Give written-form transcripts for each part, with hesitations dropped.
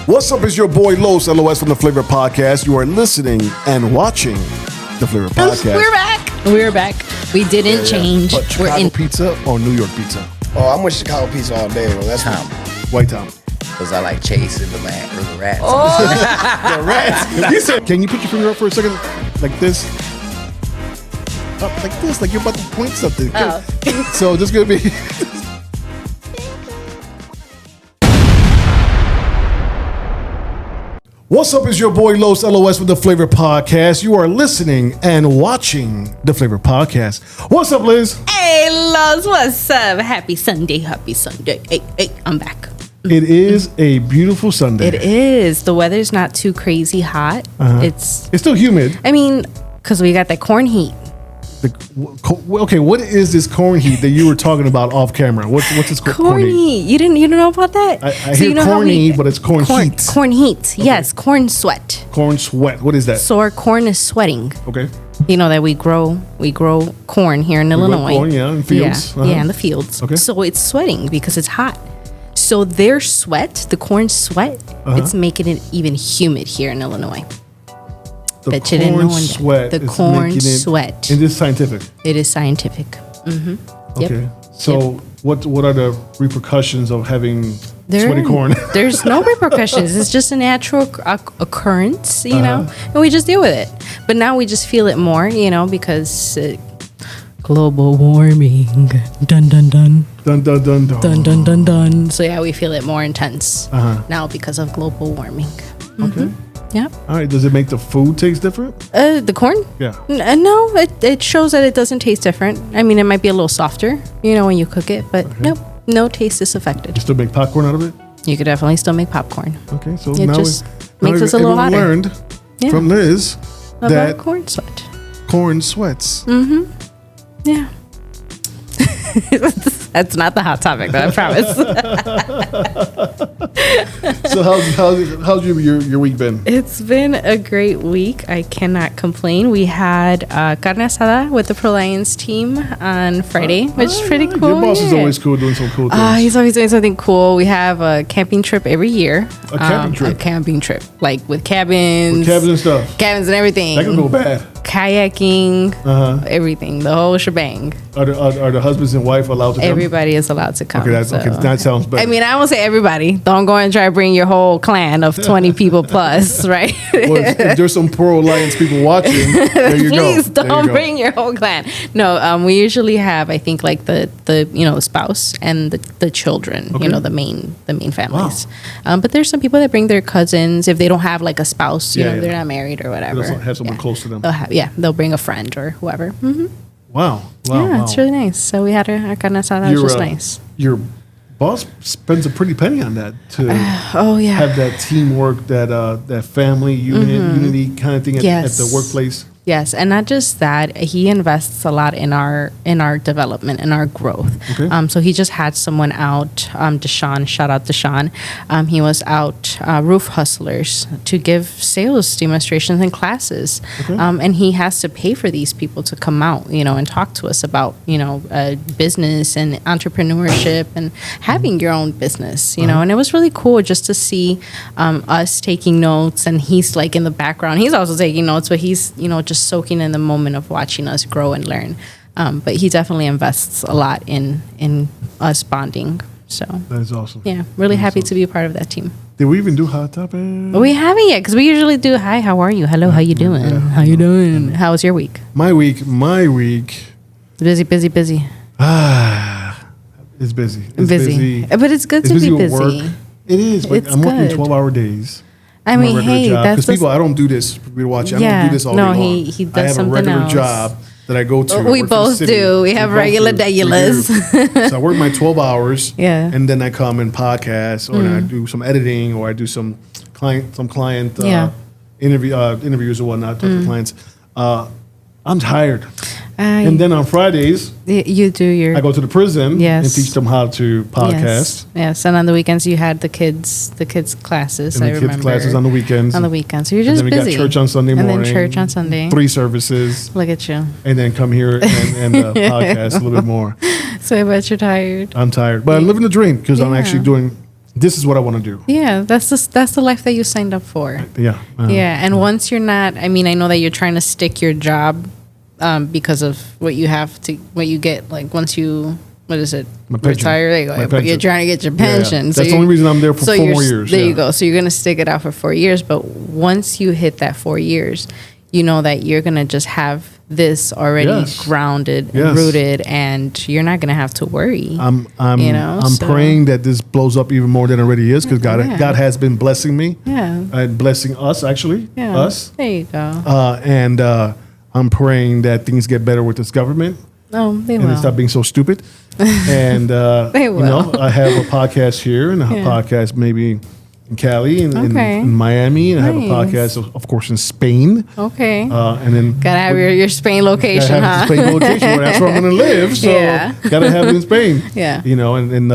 What's up? It's your boy Los, LOS from the Flavor Podcast. You are listening and watching the Flavor Podcast. We're back. We didn't change. But Chicago pizza or New York pizza? Oh, I'm with Chicago pizza all day. Well, that's Tom. White Town. Because I like chasing the rats. The rats. You said, can you put your finger up for a second? Like this? Up like this, like you're about to point something. Oh. So this is going to be... What's up? It's your boy Los, LOS with the Flavor Podcast. You are listening and watching the Flavor Podcast. What's up, Liz? Hey, Los, what's up? Happy Sunday. Hey, I'm back. It is a beautiful Sunday. It is. The weather's not too crazy hot. It's still humid. I mean, because we got that corn heat. Okay, what is this corn heat that you were talking about off camera? What's this corn heat? You didn't know about that? I hear corny, but it's corn heat. Corn heat. Okay. Yes, corn sweat. Corn sweat. What is that? So our corn is sweating. Okay. You know that we grow corn here in Illinois. Corn, yeah, in fields. Yeah, in the fields. Okay. So it's sweating because it's hot. So their sweat, the corn sweat, it's making it even humid here in Illinois. The Bet you didn't know corn sweat. The corn sweat. It is scientific. It is scientific. Mm-hmm. Yep. Okay. So what are the repercussions of having sweaty corn? There's no repercussions. It's just a natural occurrence, you know, and we just deal with it. But now we just feel it more, you know, because global warming. Dun dun dun. Dun dun dun dun. Dun dun dun dun. So yeah, we feel it more intense now because of global warming. Okay. Yeah. All right. Does it make the food taste different? The corn? Yeah. No, it shows that it doesn't taste different. I mean, it might be a little softer, you know, when you cook it, but nope, no taste is affected. You still make popcorn out of it? You could definitely still make popcorn. Okay, so It now just makes us a little hotter. Learned from Liz about that corn sweat. Corn sweats. Yeah. That's not the hot topic, though, I promise. So how's your week been? It's been a great week. I cannot complain. We had carne asada with the Pro Lions team on Friday, which is pretty cool. Your boss is always cool doing some cool things. He's always doing something cool. We have a camping trip every year. A camping trip? A camping trip, like with cabins. With cabins and stuff. Cabins and everything. That could go bad. Kayaking, everything, the whole shebang. Are the husbands and wife allowed to come? Everybody is allowed to come. Okay, that sounds better. I mean, I won't say everybody. Don't go and try to bring your whole clan of 20 people plus, right? Well, if there's some Pro Alliance people watching, there you go. Please don't bring your whole clan. No, we usually have, I think, like the spouse and the children. Okay. You know, the main families. Wow. But there's some people that bring their cousins if they don't have like a spouse. You know, they're not married or whatever. They don't have someone close to them. They'll bring a friend or whoever. Mm-hmm. Wow. It's really nice. So we had our carne asada, which was nice. Your boss spends a pretty penny on that to have that teamwork, that family unity kind of thing at the workplace. Yes, and not just that, he invests a lot in our development and our growth. Okay. So he just had someone out, Deshaun, shout out Deshaun. He was out roof hustlers to give sales demonstrations and classes. Okay. And he has to pay for these people to come out, you know, and talk to us about, you know, business and entrepreneurship and having your own business, you know. And it was really cool just to see us taking notes, and he's like in the background. He's also taking notes, but he's, you know, just soaking in the moment of watching us grow and learn. But he definitely invests a lot in us bonding. So that is awesome. Yeah, really happy to be a part of that team. Did we even do Hot Topic? We haven't yet, because we usually do, hi, how are you? Hello, how you doing? How you doing? How was your week? My week. Busy. It's busy. It's busy. But it's good to be busy. Work. It is. But I'm working 12-hour days. I mean, hey, that's because I don't do this. We watch. I don't do this all day long. He does something else. I have a regular job that I go to. We both do. We have regular days. So I work my 12 hours. Yeah. And then I come and podcast, or I do some editing, or I do some client interviews or whatnot. Talk to clients. I'm tired. And then on Fridays, you do I go to the prison and teach them how to podcast. Yes, and on the weekends you had the kids classes. And kids classes on the weekends. So you're just busy. And then we got church on Sunday morning. And then church on Sunday. 3 services. Look at you. And then come here and podcast a little bit more. So I bet you're tired. I'm tired, but I'm living the dream because I'm actually doing this is what I want to do. Yeah, that's the life that you signed up for. Yeah. And once you're not, I mean, I know that you're trying to stick your job because of what you get, like once you, what is it? My pension. Retire. There you go. But you're trying to get your pension. That's the only reason I'm there for 4 more years. There you go. So you're going to stick it out for 4 years. But once you hit that 4 years, you know that you're going to just have this already grounded and rooted, and you're not going to have to worry. I'm praying that this blows up even more than it already is, because God has been blessing me. And blessing us, actually. Us. There you go. And I'm praying that things get better with this government. Oh, they will. And they stop being so stupid. And they will. You know, I have a podcast here and a podcast maybe in Cali and in Miami, and I have a podcast, of course, in Spain. Okay. And then gotta have your Spain location, huh? Spain location, where that's where I'm gonna live. So gotta have it in Spain. You know, and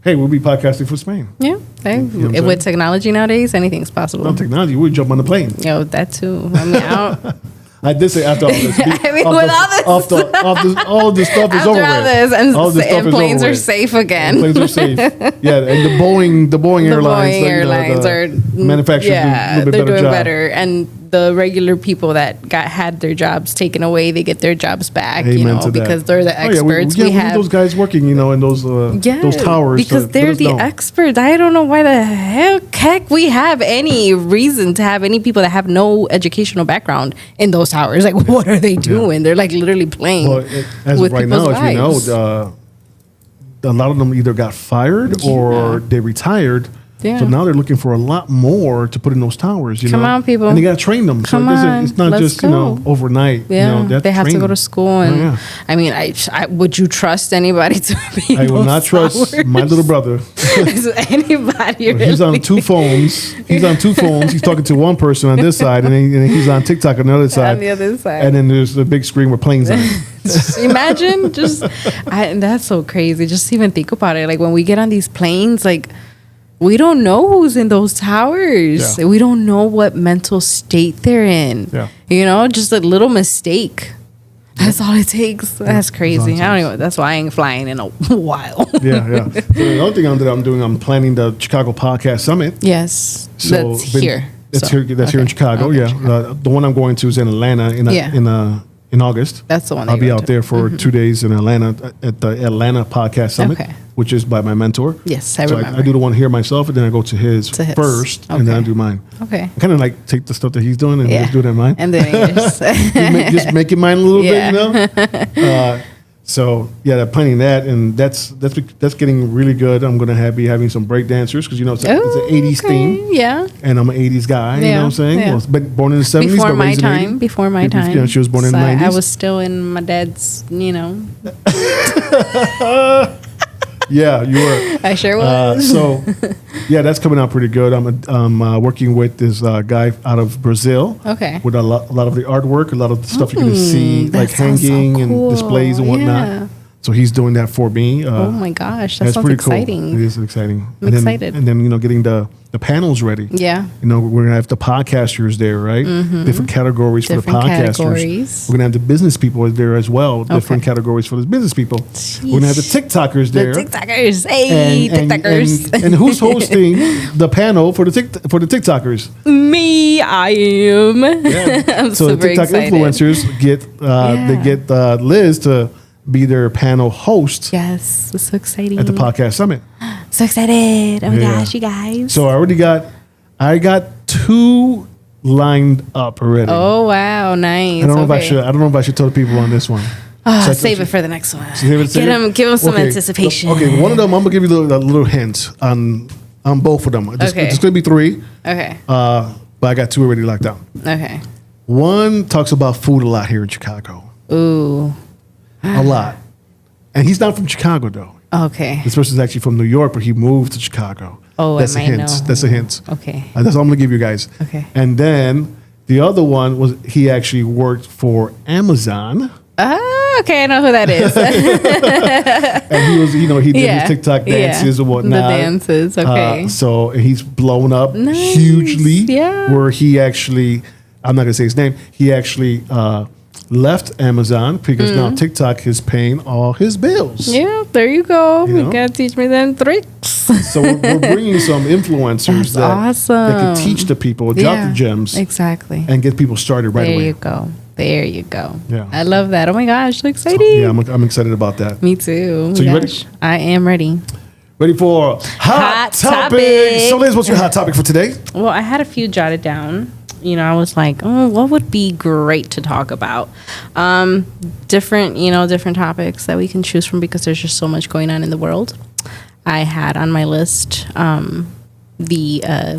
hey, we'll be podcasting for Spain. Yeah. Hey, with technology nowadays, anything's possible. Well, technology, we jump on the plane. Yo, that too. I mean, I did say after all this. I mean, all this stuff is over with. And planes are safe again. Planes are safe. Yeah, and the Boeing airlines are manufacturing a little bit they're doing job. better. And the regular people that had their jobs taken away, they get their jobs back. Amen to because that. they're the experts. We have those guys working, in those towers. Because they're the experts. I don't know why the heck we have any reason to have any people that have no educational background in those towers. Like, what are they doing? They're like literally playing. Well, as of right now, as we know, a lot of them either got fired or they retired. Yeah. So now they're looking for a lot more to put in those towers. Come on, people. And they got to train them. Come on. It's not just, overnight. Yeah. They have to go to school. And I mean, I would you trust anybody to be I will not trust my little brother. Anybody really? He's on 2 phones. He's talking to one person on this side, and then he's on TikTok on the other side. On the other side. And then there's the big screen with planes on it. Imagine that's so crazy. Just even think about it. Like when we get on these planes, like, we don't know who's in those towers. Yeah. We don't know what mental state they're in. Yeah. Just a little mistake. That's all it takes. That's crazy. I don't even. That's why I ain't flying in a while. Yeah. So the other thing I'm doing, I'm planning the Chicago Podcast Summit. Yes. So that's here. That's here in Chicago. Okay, Chicago. The one I'm going to is in Atlanta in August. That's the one. I'll be out there for 2 days in Atlanta at the Atlanta Podcast Summit, which is by my mentor. Yes, I remember. I do the one here myself, and then I go to his first, and then I do mine. Okay. I kind of like take the stuff that he's doing and just do that mine. And then just make it mine a little bit, So they're planning that, and that's getting really good. I'm gonna be having some break dancers because it's an '80s theme. Yeah. And I'm an '80s guy. You know what I'm saying? Yeah. Well, born in the '70s, before my time. Before my time. She was born in the '90s. I was still in my dad's. Yeah, you were. I sure was. That's coming out pretty good. I'm working with this guy out of Brazil. Okay. With a lot of the artwork, a lot of the stuff you're going to see, like hanging and displays and whatnot. Yeah. So he's doing that for me. Oh my gosh, that sounds exciting. Cool. It is exciting. I'm excited. And then getting the panels ready. Yeah. We're gonna have the podcasters there, right? Mm-hmm. Different categories for the podcasters. We're gonna have the business people there as well. Different categories for the business people. Jeez. We're gonna have the TikTokers there. The TikTokers, hey, TikTokers. And who's hosting the panel for the TikTokers? Me, I am. Yeah. I'm so super the TikTok excited. Influencers get Liz to be their panel host. Yes, it's so exciting. At the Podcast Summit. So excited. Oh my gosh, you guys. So I got 2 lined up already. Oh wow, nice. I don't know if I should tell the people on this one. Save it for the next one. Give them some anticipation. Okay, one of them I'm gonna give you a little hint on both of them. It's gonna be 3. Okay. But I got 2 already locked down. Okay. One talks about food a lot here in Chicago. Ooh. A lot. And he's not from Chicago though. Okay. This person's actually from New York, but he moved to Chicago. Oh, that's a hint. That's a hint. Okay. That's all I'm gonna give you guys. Okay. And then the other one was he actually worked for Amazon. Okay, I know who that is. And he was, he did his TikTok dances and whatnot. The dances, okay. So he's blown up hugely. Yeah. Where he actually, I'm not gonna say his name. He actually left Amazon because now TikTok is paying all his bills. Yeah, there you go. You know? You gotta teach me them tricks. So we're bringing some influencers That's that can awesome. teach the people, drop the gems, Exactly. and get people started right There away. you go. There you go. Yeah. I love that. Oh my gosh, so exciting. Yeah, I'm excited about that. Me too. So you ready? I am ready. Ready for Hot Topic. So Liz, what's your hot topic for today? Well, I had a few jotted down. You know, I was like, oh, what would be great to talk about? Different topics that we can choose from because there's just so much going on in the world. I had on my list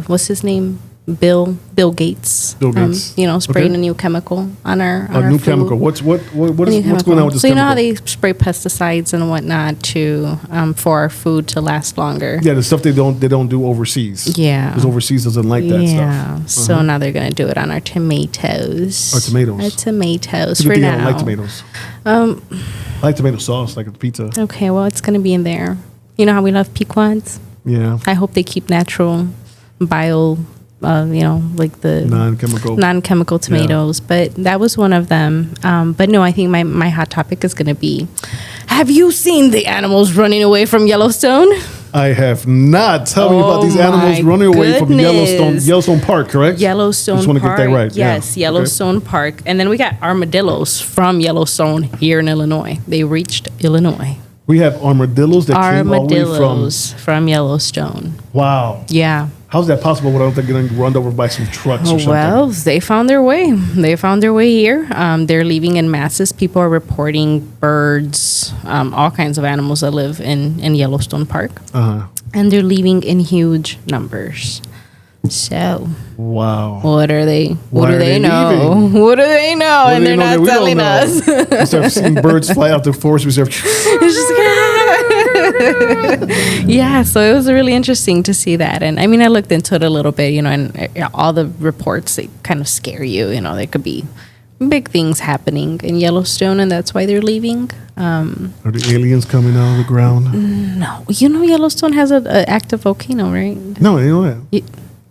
what's his name? Bill Gates. Bill Gates. Spraying a new chemical on our New food. chemical. What's going on with this So you know how chemical? they spray pesticides and whatnot to for our food to last longer. Yeah, the stuff they don't do overseas. Yeah. Because overseas doesn't like that stuff. So now they're gonna do it on our tomatoes. Our tomatoes. Our tomatoes It's a good for thing now. I don't like tomatoes. I like tomato sauce, like a pizza. Okay, well it's gonna be in there. You know how we love pequods? Yeah. I hope they keep natural, like the non-chemical tomatoes. Yeah. But that was one of them. But no, I think my hot topic is gonna be: have you seen the animals running away from Yellowstone? I have not. Tell me about these animals my running away from goodness. Yellowstone Park, correct? Yellowstone Just want to Park. get that right. Yes, Yeah. Yellowstone Park. And then we got armadillos from Yellowstone here in Illinois. They reached Illinois. We have armadillos that came all the way From Yellowstone. Wow. Yeah. How's that possible without them getting run over by some trucks or something? Well, they found their way. They found their way here. They're leaving in masses. People are reporting birds, all kinds of animals that live in Yellowstone Park. Uh-huh. And they're leaving in huge numbers. So, wow. what are they? What Why do are they they know? leaving? What do they know? What And do they they're know not that we don't telling know? us. We start seeing birds fly out the forest. We start, It's just yeah, so it was really interesting to see that. And I mean, I looked into it a little bit, and all the reports, they kind of scare you. There could be big things happening in Yellowstone, and that's why they're leaving. are the aliens coming out of the ground? No, Yellowstone has an active volcano, right? No, you know that. You,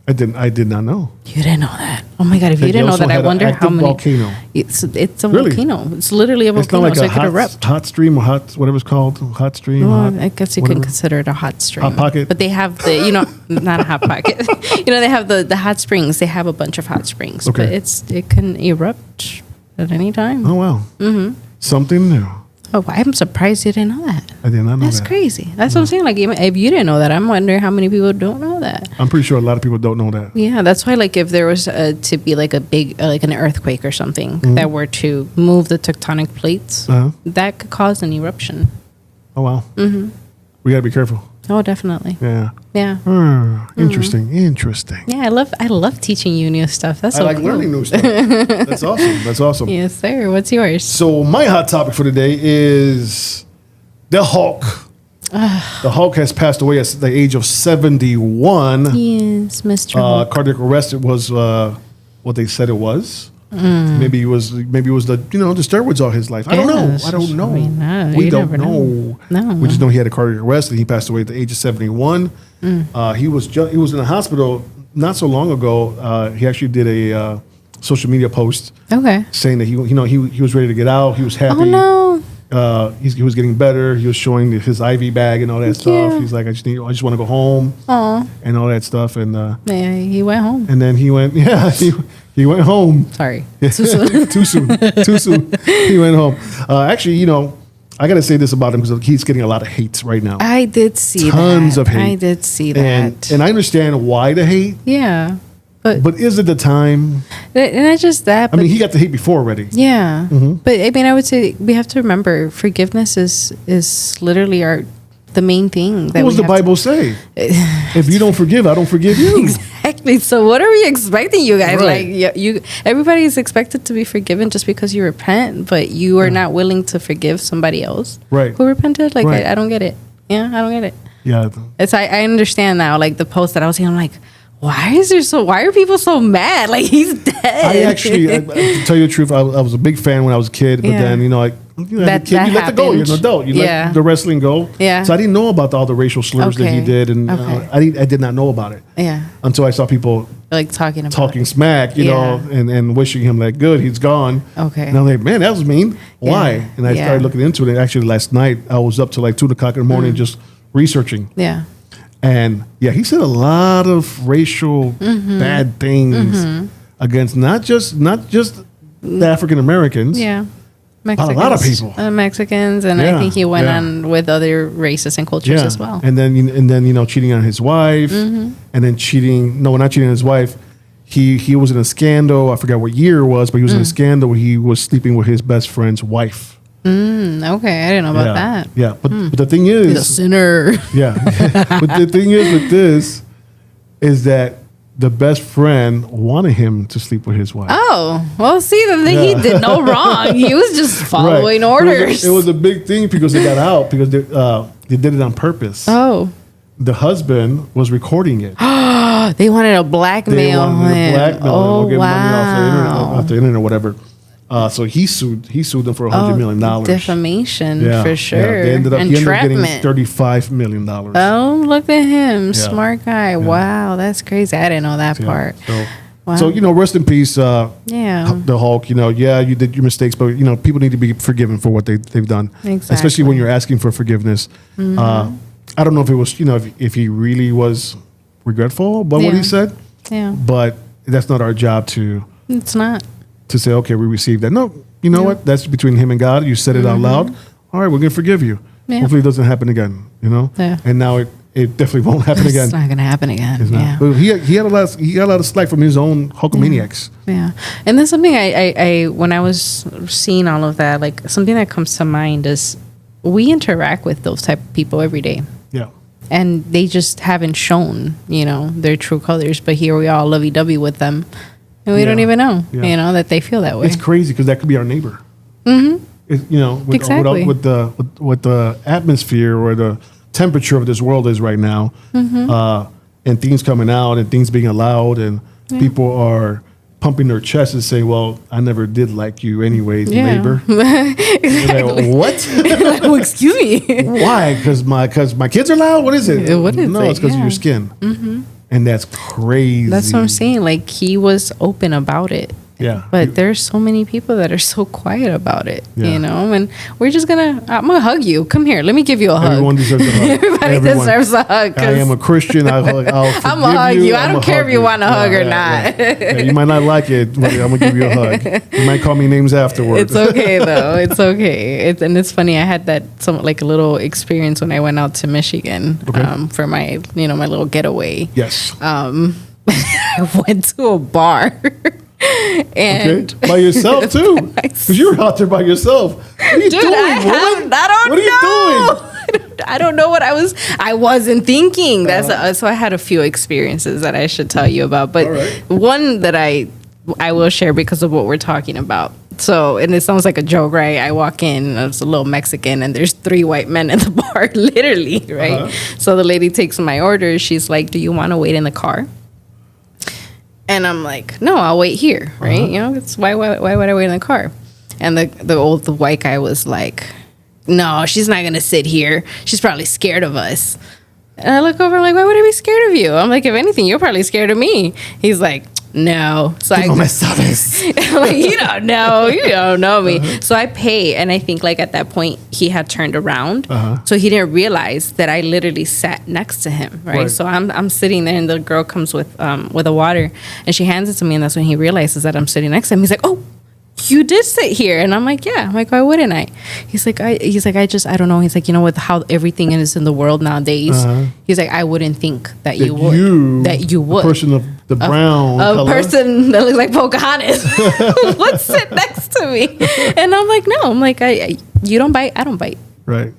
I did not know. you didn't know that? Oh my God! If you didn't know Yellowstone that, I had an wonder how active many. volcano. It's a Really? volcano. It's literally a It's not volcano, like so a it could erupt. hot stream or whatever it's called, hot stream. Well, hot, I guess you whatever. could consider it a hot stream. Hot pocket? But they have not a hot pocket. They have the hot springs. They have a bunch of hot springs. Okay. But it can erupt at any time. Oh wow. Mm-hmm. Something new. Oh, I'm surprised you didn't know that. I did not know That's that. crazy. That's what I'm saying. Like, even if you didn't know that, I'm wondering how many people don't know that. I'm pretty sure a lot of people don't know that. Yeah, that's why, like, if there was to be like a big, like an earthquake or something that were to move the tectonic plates, that could cause an eruption. Oh wow. Mm-hmm. We gotta be careful. Oh, definitely. Yeah. Yeah. Interesting. Yeah, I love teaching you new stuff. That's I so like cool. learning new stuff. That's awesome. That's awesome. Yes, sir. What's yours? So my hot topic for today is the Hulk. The Hulk has passed away at the age of 71. Yes, Mr. Hulk. Cardiac arrest. It was what they said it was. Maybe it was the the steroids all his life. I don't know. Yes. I don't know. I mean, no, We you don't never know. No. We just know he had a cardiac arrest and he passed away at the age of 71. He was in the hospital not so long ago. He actually did a social media post Okay. saying that he was ready to get out. He was happy. Oh no. He was getting better. He was showing his IV bag and all that stuff. Yeah. He's like, I just want to go home Oh. and all that stuff. And Yeah, he went home. and then he went, he went home. Sorry. Too soon. Too soon. He went home. Actually, I got to say this about him because he's getting a lot of hate right now. I did see Tons that. of hate. I did see that. And I understand why the hate, yeah. but is it the time? And not just that, I but mean, he got the hate before already. yeah. Mm-hmm. But I mean, I would say we have to remember forgiveness is literally the main thing. That What does we the have to- Bible say? If you don't forgive, I don't forgive you. Exactly. So what are we expecting, you guys? Right. Like everybody is expected to be forgiven just because you repent, but you are not willing to forgive somebody else Right. who repented. Like Right. I don't get it. Yeah, I don't get it. Yeah. I understand now. Like the post that I was seeing, I'm like, why are people so mad? Like he's dead. I actually, to tell you the truth, I was a big fan when I was a kid, but Yeah. then, as a kid, That you let it go. You're an happened. adult. You Yeah. let the wrestling go. Yeah. So I didn't know about all the racial slurs that he Okay. did, and Okay. I did not know about it Yeah. until I saw people Like talking smack, you know, and wishing him that good. He's gone. Okay. And I'm like, man, that was mean. Why? And I started looking into it. And actually, last night I was up till like 2:00 in the morning just researching. Yeah. And he said a lot of racial bad things against not just the African Americans. Yeah. Mexicans, a lot of people. Mexicans, and I think he went on with other races and cultures as well. And then cheating on his wife, and then not cheating on his wife. He was in a scandal. I forgot what year it was, but he was in a scandal where he was sleeping with his best friend's wife. Okay, I didn't know about that. Yeah, but the thing is, he's a sinner. Yeah, but the thing is with this is that the best friend wanted him to sleep with his wife. Oh, well, see, he did no wrong. He was just following orders. It was a big thing because they got out because they did it on purpose. Oh. The husband was recording it. They wanted to blackmail him. Oh, get money off the internet or whatever. So he sued them for $100 million. Defamation, for sure. Yeah. He ended up getting $35 million. Oh, look at him. Smart guy. Yeah. Wow, that's crazy. I didn't know that part. So, rest in peace, the Hulk. You did your mistakes, but, people need to be forgiven for what they've done. Exactly. Especially when you're asking for forgiveness. I don't know if it was, if he really was regretful about what he said. Yeah. But that's not our job to... It's not. To say, okay, we received that. No, you know what? That's between him and God. You said it out loud. All right, we're going to forgive you. Yeah. Hopefully it doesn't happen again, Yeah. And now it definitely won't happen again. It's not going to happen again. It's not. But he had a lot of slack from his own Hulkamaniacs. Yeah. And then something I when I was seeing all of that, like something that comes to mind is we interact with those type of people every day. Yeah. And they just haven't shown, their true colors. But here we are lovey-dovey with them. And we don't even know, that they feel that way. It's crazy because that could be our neighbor. Mm-hmm. Exactly. With the atmosphere or the temperature of this world is right now, and things coming out and things being allowed, and people are pumping their chests and saying, "Well, I never did like you anyways, neighbor." Exactly. Like, what? Well, excuse me. Why? Because my kids are loud. What is it? What is no, it? It's because of your skin. Mm-hmm. And that's crazy. That's what I'm saying. Like, he was open about it. Yeah. But there's so many people that are so quiet about it, and we're just I'm going to hug you. Come here. Let me give you a hug. Everyone deserves a hug. Everybody deserves a hug. I am a Christian. I'm going to hug you. I don't care if you want a hug or not. Yeah, you might not like it, but I'm going to give you a hug. You might call me names afterwards. It's okay, though. It's okay. And it's funny. I had that a little experience when I went out to Michigan for my, my little getaway. Yes. I went to a bar. And by yourself too, because you were out there by yourself. What are you doing, woman? What are you doing? I don't know what I wasn't thinking. So I had a few experiences that I should tell you about, but one that I will share because of what we're talking about. So, and it sounds like a joke, right? I walk in, it's a little Mexican, and there's 3 white men in the bar, literally, right? So the lady takes my order. She's like, "Do you want to wait in the car?" And I'm like, "No, I'll wait here," right? It's why would I wait in the car? And the white guy was like, "No, she's not gonna sit here. She's probably scared of us." And I look over, I'm like, "Why would I be scared of you?" I'm like, "If anything, you're probably scared of me." He's like, "No." So I'm like, "You don't know me." So I pay, and I think at that point he had turned around, so he didn't realize that I literally sat next to him, right? So I'm sitting there, and the girl comes with a water, and she hands it to me, and that's when he realizes that I'm sitting next to him. He's like, "Oh, you did sit here." And I'm like, "Yeah." I'm like, "Why wouldn't I?" He's like, I don't know. He's like, with how everything is in the world nowadays, he's like, "I wouldn't think that you would. A person of the brown color. Person that looks like Pocahontas would sit next to me." And I'm like, "No." I'm like, you don't bite, I don't bite. Right.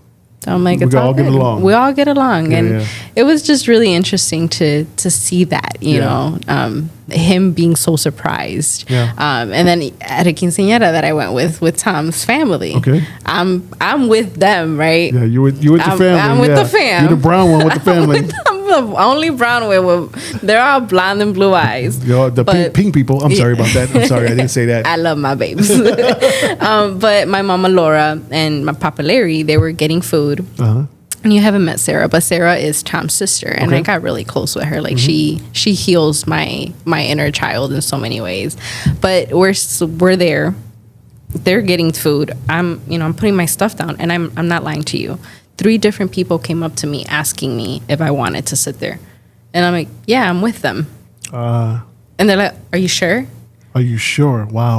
So I'm like, it's all good. We all get along. And it was just really interesting to see that, you know, him being so surprised. Yeah. And then at a quinceañera that I went with Tom's family. Okay. I'm with them, right? Yeah, you with the family. I'm with the fam. You're the brown one with the family. I'm the only brown one. They're all blonde and blue eyes. The pink people. I'm sorry about that. I'm sorry, I didn't say that. I love my babes. But my mama Laura and my Papa Larry, they were getting food. And you haven't met Sarah, but Sarah is Tom's sister, and Okay. I got really close with her. Like she heals my inner child in so many ways. But we're there. They're getting food. I'm putting my stuff down, and I'm not lying to you. 3 different people came up to me asking me if I wanted to sit there, and I'm like, yeah, I'm with them. And they're like, are you sure? Are you sure? Wow.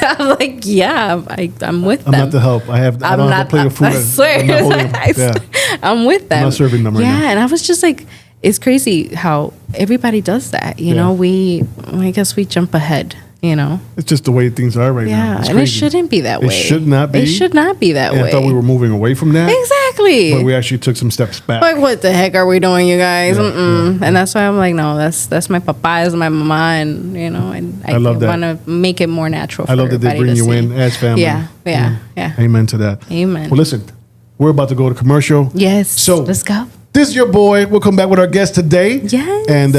I'm like, yeah, I'm with them. I'm not the help. I don't have a plate of food. I swear. I'm not holding- yeah. I'm with them. I'm not serving them right now. Yeah, and I was just like, it's crazy how everybody does that. You know, I guess we jump ahead. You know, It's just the way things are right now. yeah, It's and it crazy. shouldn't be that way. It should not be. It should not be that And way. I thought we were moving away from that. exactly. But we actually took some steps back. Like, what the heck are we doing, you guys? Yeah, Mm-mm. And that's why I'm like, no, that's my papa, that's my mama, and and I love that. want to make it more natural. I for love that they everybody bring to you see. in as family. Yeah. Amen to that. Amen. Well, listen, we're about to go to commercial. Yes. So let's go. this is your boy. We'll come back with our guest today. Yes. And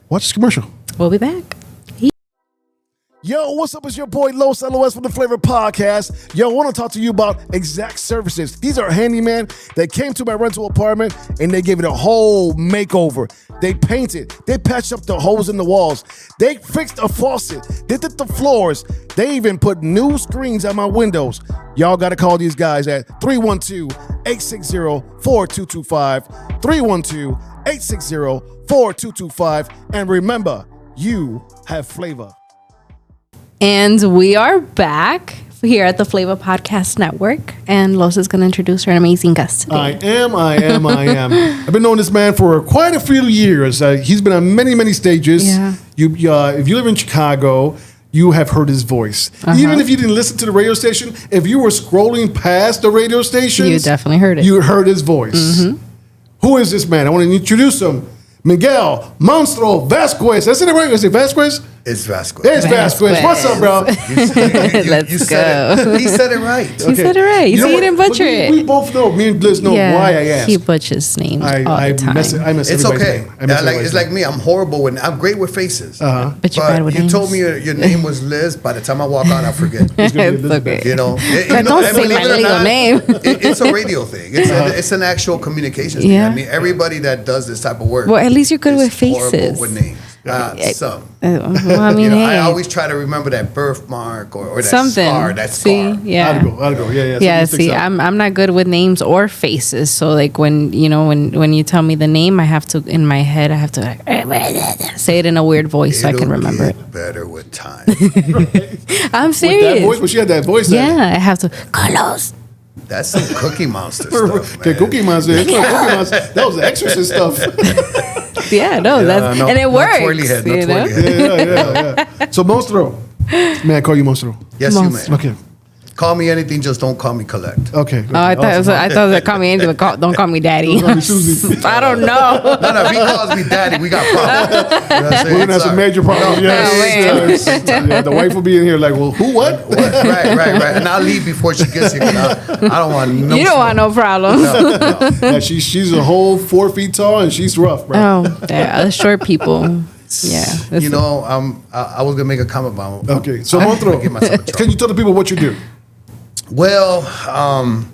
watch this commercial. We'll be back. Yo, what's up? It's your boy Los LOS from the Flavor Podcast. Yo, I want to talk to you about Exact Services. These are handyman that came to my rental apartment and they gave it a whole makeover. They painted, they patched up the holes in the walls, they fixed a faucet, they did the floors, they even put new screens at my windows. Y'all got to call these guys at 312-860-4225, 312-860-4225, and remember, you have flavor. And we are back here at the Flava Podcast Network. And Los is going to introduce our amazing guest today. I am. I've been knowing this man for quite a few years. He's been on many, many stages. Yeah. If you live in Chicago, you have heard his voice. Even if you didn't listen to the radio station, if you were scrolling past the radio station, You definitely heard it. You heard his voice. Who is this man? I want to introduce him. Miguel Mostró Vázquez. Did I say it right? Is it Vázquez? It's Vázquez. It's Vázquez. What's up, bro? Let's said go. it. He said it right. He said it right. You see, he didn't butcher it. We both know. Me and Bliss know why I asked. He butchers names all I the time. mess It's everybody's okay. name. I mess everybody's It's name. like me. I'm horrible I'm great with faces. But you're bad with you names. told me your name was Liz. By the time I walk out, I forget. It's gonna be It's Elizabeth. okay. You know, But don't and say believe my it or legal not, name. It's a radio thing. It's an actual communication thing. Yeah. I mean, everybody that does this type of work. Well, at least you're good is with faces. horrible with names. Some. Well, I mean, I hey. always try to remember that birthmark or that Something. scar. That See, scar. yeah. I'd go. Yeah. Yeah, Something sticks see, out. I'm not good with names or faces. So like when you tell me the name, I have to in my head I have to say it in a weird voice so I can It'll remember it. get better with time. I'm With that serious. voice, but she had that voice. Yeah, I have to. Carlos. That's some Cookie Monster stuff, The man. Cookie Monster. It's not Cookie Monster. That was the Exorcist stuff. Yeah, no, that's no, and it no works. twirly head, no you know? twirly head. Yeah. So Monstro, may I call you Monstro? Yes, you Monster. may. Okay. Call me anything, just don't call me Collect. Okay. Oh, I thought they call me anything, but don't call me daddy. Don't call me Susie. I don't know. No, if he calls me daddy, we got problems. You know what I'm saying? We're gonna have some Sorry. major problems. No, Yes. Yeah, the wife will be in here like, well, who? What? Right. And I'll leave before she gets here. 'Cause I don't want no. You don't want no problems. Yeah, she's a whole 4 feet tall and she's rough, bro. Oh, yeah, short people. Yeah. You know, I was gonna make a comment about. Okay. So I'm gonna get myself in Monstro, trouble. can you tell the people what you do? Well, I'm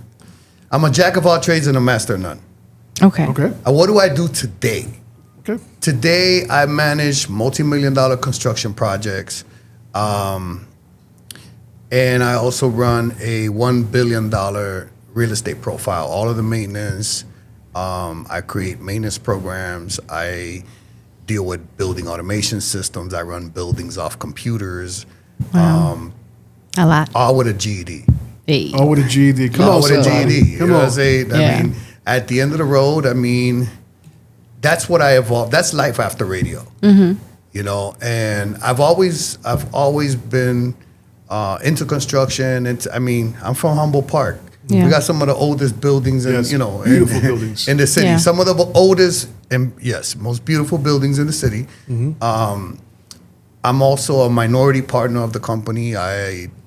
a jack of all trades and a master of none. Okay. Okay. What do I do today? Okay. Today, I manage multi-million-dollar construction projects, and I also run a $1 billion real estate profile. All of the maintenance, I create maintenance programs. I deal with building automation systems. I run buildings off computers, A lot. all with a GED. Hey. Oh, with a GED. Come All on, with a somebody. GED. You Come know what I'm on. saying? Yeah. I mean, at the end of the road, I mean, that's what I evolved. That's life after radio. Mm-hmm. You know, and I've always been into construction. I'm from Humboldt Park. Yeah. We got some of the oldest buildings, Yes, beautiful buildings. in the city. Yeah. Some of the oldest and most beautiful buildings in the city. Mm-hmm. I'm also a minority partner of the company.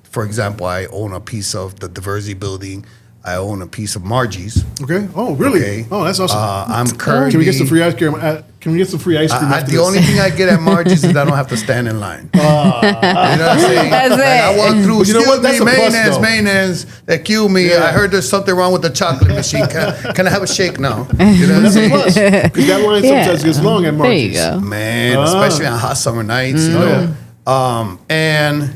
For example, I own a piece of the Diversey building. I own a piece of Margie's. Okay. Oh, really? Okay. Oh, that's awesome. I'm currently. Can we get some free ice cream? Can we get some free ice cream? after The this? only thing I get at Margie's is I don't have to stand in line. You know what I'm saying? That's Like, I it. walk through, But you know what? That's a plus, though. mayonnaise. Excuse me, Yeah. I heard there's something wrong with the chocolate machine. Can I have a shake now? You know what I'm That's a saying? plus. Because that line Yeah. sometimes gets long at There you Margie's. go. Man, especially on hot summer nights, you know. And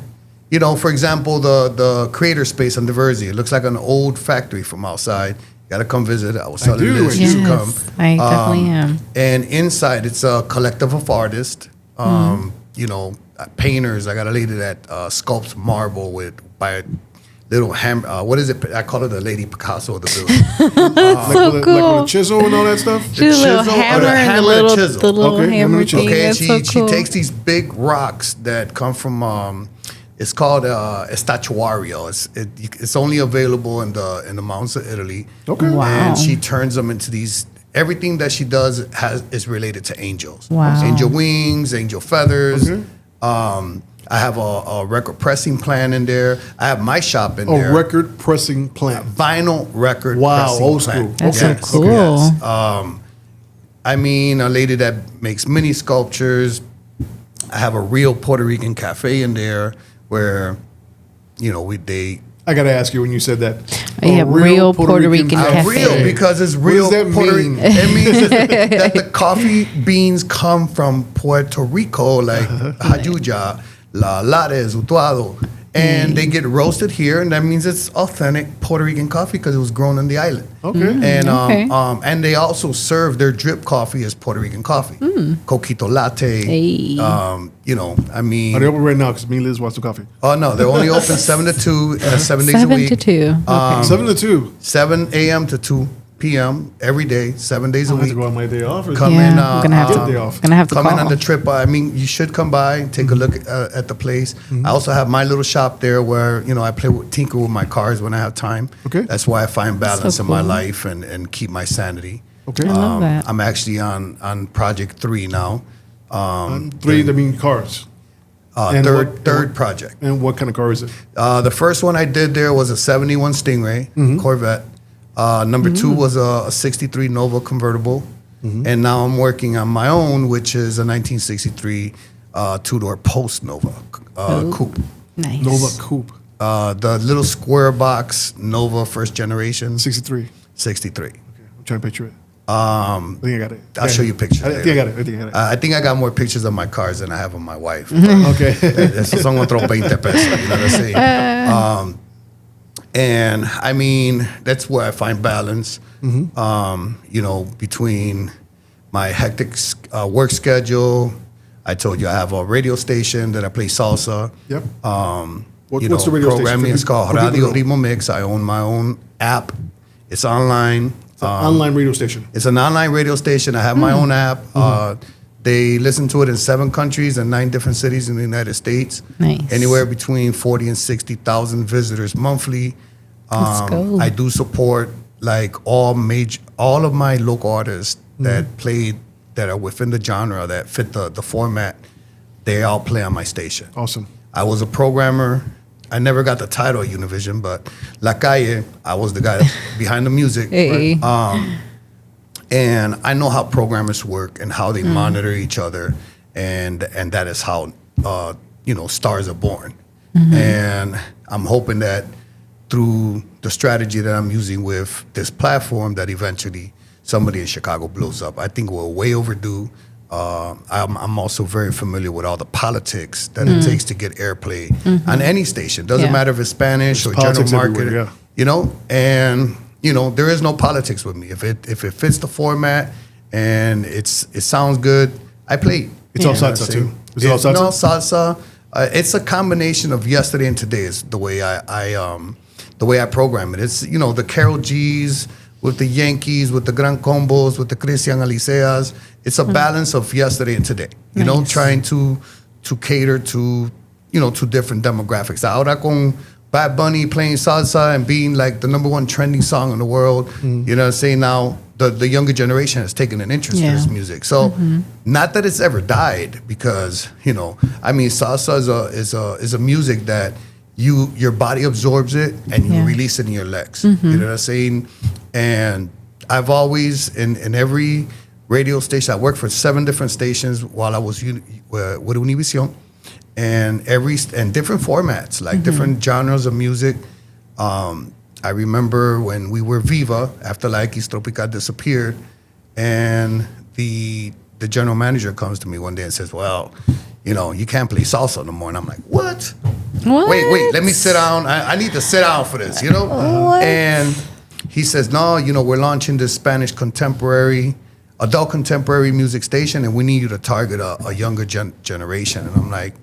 you know, for example, the creator space on Diversey, it looks like an old factory from outside. You gotta come visit. I was telling do, Liz I you do. should come. I definitely am. And inside, it's a collective of artists. You know, painters. I got a lady that sculpts marble by a little hammer. What is it? I call it the Lady Picasso of the building. So Like cool. with a chisel and all that stuff? She's a little chisel or hammer the and the hammer little, and chisel. the little Okay, hammer hammer and chisel. thing. Okay, and That's so cool. she takes these big rocks that come from it's called estatuario. It's only available in the mountains of Italy. Okay. Wow. And she turns them into these. Everything that she does is related to angels. Wow. Angel wings, angel feathers. Okay. I have a record pressing plan in there. I have my shop in there. A record pressing plant. Vinyl record. Wow, pressing old plant. school. That's so Yes, cool. yes. I mean, a lady that makes mini sculptures. I have a real Puerto Rican cafe in there where, you know, I got to ask you when you said that. Yeah, A real Puerto Rican cafe. real because it's What real does that Puerto mean? Rican. It means that the coffee beans come from Puerto Rico, like Hajuja, La Lares, Utuado. And they get roasted here, and that means it's authentic Puerto Rican coffee because it was grown on the island. Okay. And Okay. and they also serve their drip coffee as Puerto Rican coffee, coquito latte. Hey. You know, I mean, Are they open right now? Because me and Liz wants some coffee. oh no, they're only open 7 to 2, 7 days a 7 week. to 2. 7 to 2. 7 a.m. to 2 p.m. every day, 7 days a I have week. to go on my day off. Come Yeah, in. I'm gonna have Get a day off. to. Gonna have to Come call. in on the trip. I mean, you should come by and take a look at the place. I also have my little shop there where, you know, I tinker with my cars when I have time. Okay. That's why I find balance in my cool. life and keep my sanity. Okay. I love that. I'm actually on project 3 now. 3, I mean cars. And Third project. And what kind of car is it? The first one I did there was a 71 Stingray Corvette. Number 2 was a 63 Nova convertible. And now I'm working on my own, which is a 1963 two-door Post Nova coupe. Nice. Nova Coupe. The little square box Nova first generation 63. 63. Okay. I'm trying to picture it. I think I got it. I'll show you pictures I think I got it. I think I got more pictures of my cars than I have of my wife. Okay. Esos son otros 20 pesos, you know what I'm saying? And I mean, that's where I find balance, you know, between my hectic work schedule. I told you I have a radio station that I play salsa. Yep. What's the radio station? programming? It's called For people Radio to know. Ritmo Mix. I own my own app. It's online. It's an online radio station. It's an online radio station. I have my own app. They listen to it in 7 countries and 9 different cities in the United States. Nice. Anywhere between 40 and 60,000 visitors monthly. Let's go. I do support like all of my local artists that are within the genre that fit the format. They all play on my station. Awesome. I was a programmer. I never got the title at Univision, but La Calle, I was the guy behind the music. Hey. And I know how programmers work and how they monitor each other, and that is how stars are born. And I'm hoping that through the strategy that I'm using with this platform, that eventually somebody in Chicago blows up. I think we're way overdue. I'm also very familiar with all the politics that it takes to get airplay on any station. Doesn't Yeah. matter if it's Spanish or general politics market. everywhere, yeah. You know, and there is no politics with me. If it fits the format and it sounds good, I play. It's all Yeah. salsa too. Is it all salsa? No salsa. It's a combination of yesterday and today. Is the way I program it. It's the Karol G's with the Yankees, with the Gran Combos, with the Christian Aliceas. It's a balance of yesterday and today. Nice. Trying to cater to to different demographics. Ahora con Bad Bunny playing salsa and being like the #1 trending song in the world, you know what I'm saying? Now the younger generation has taken an interest in this music. So not that it's ever died, because salsa is a music that your body absorbs it and you release it in your legs. You know what I'm saying? And I've always in every radio stations. I worked for 7 different stations while I was with Univision, and different formats, like different genres of music. I remember when we were Viva, after La X Tropical disappeared, and the general manager comes to me one day and says, well, you can't play salsa no more. And I'm like, what? Wait, let me sit down. I need to sit down for this, What? And he says, no, we're launching this Spanish adult contemporary music station, and we need you to target a younger generation. And I'm like,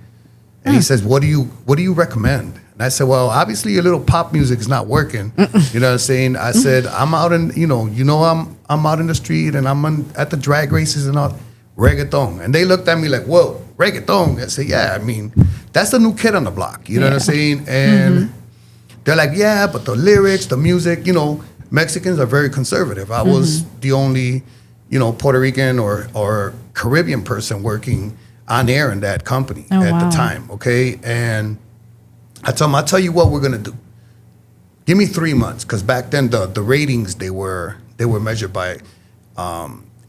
and he says, what do you recommend? And I said, well, obviously your little pop music is not working. You know what I'm saying? I said, I'm out in, I'm out in the street, and I'm at the drag races and all, reggaeton. And they looked at me like, whoa, reggaeton. I said, yeah, I mean, that's the new kid on the block. You know what I'm saying? And they're like, yeah, but the lyrics, the music, Mexicans are very conservative. I was the only, Puerto Rican or Caribbean person working on air in that company at the time, okay? And I told them, I'll tell you what we're gonna do. Give me 3 months, because back then the ratings they were measured by,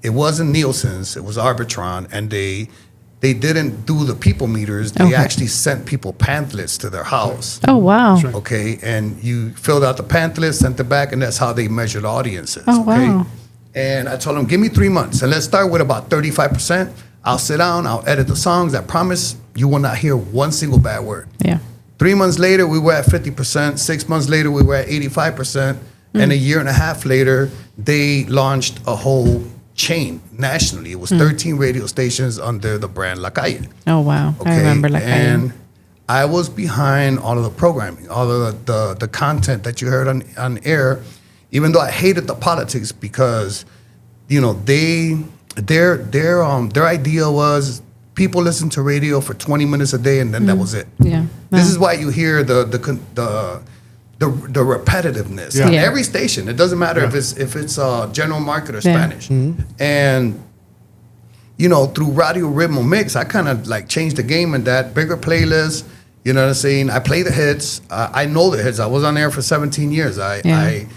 it wasn't Nielsen's, it was Arbitron, and they didn't do the people meters. They actually sent people pamphlets to their house. Oh, wow. Right. Okay, and you filled out the pamphlet, sent it back, and that's how they measured audiences. Oh, okay? wow. And I told them, give me 3 months, and let's start with about 35%. I'll sit down, I'll edit the songs. I promise you will not hear one single bad word. Yeah. 3 months later, we were at 50%. 6 months later, we were at 85%. And a year and a half later, they launched a whole chain nationally. It was 13 radio stations under the brand La Calle. Oh, wow. I remember La Calle. And I was behind all of the programming, all of the content that you heard on air, even though I hated the politics, because, their idea was people listen to radio for 20 minutes a day, and then that was it. Yeah. This is why you hear the repetitiveness on every station. It doesn't matter if it's general market or Spanish. And through Radio Ritmo Mix, I kind of like changed the game in that bigger playlist. You know what I'm saying? I play the hits. I know the hits. I was on air for 17 years. I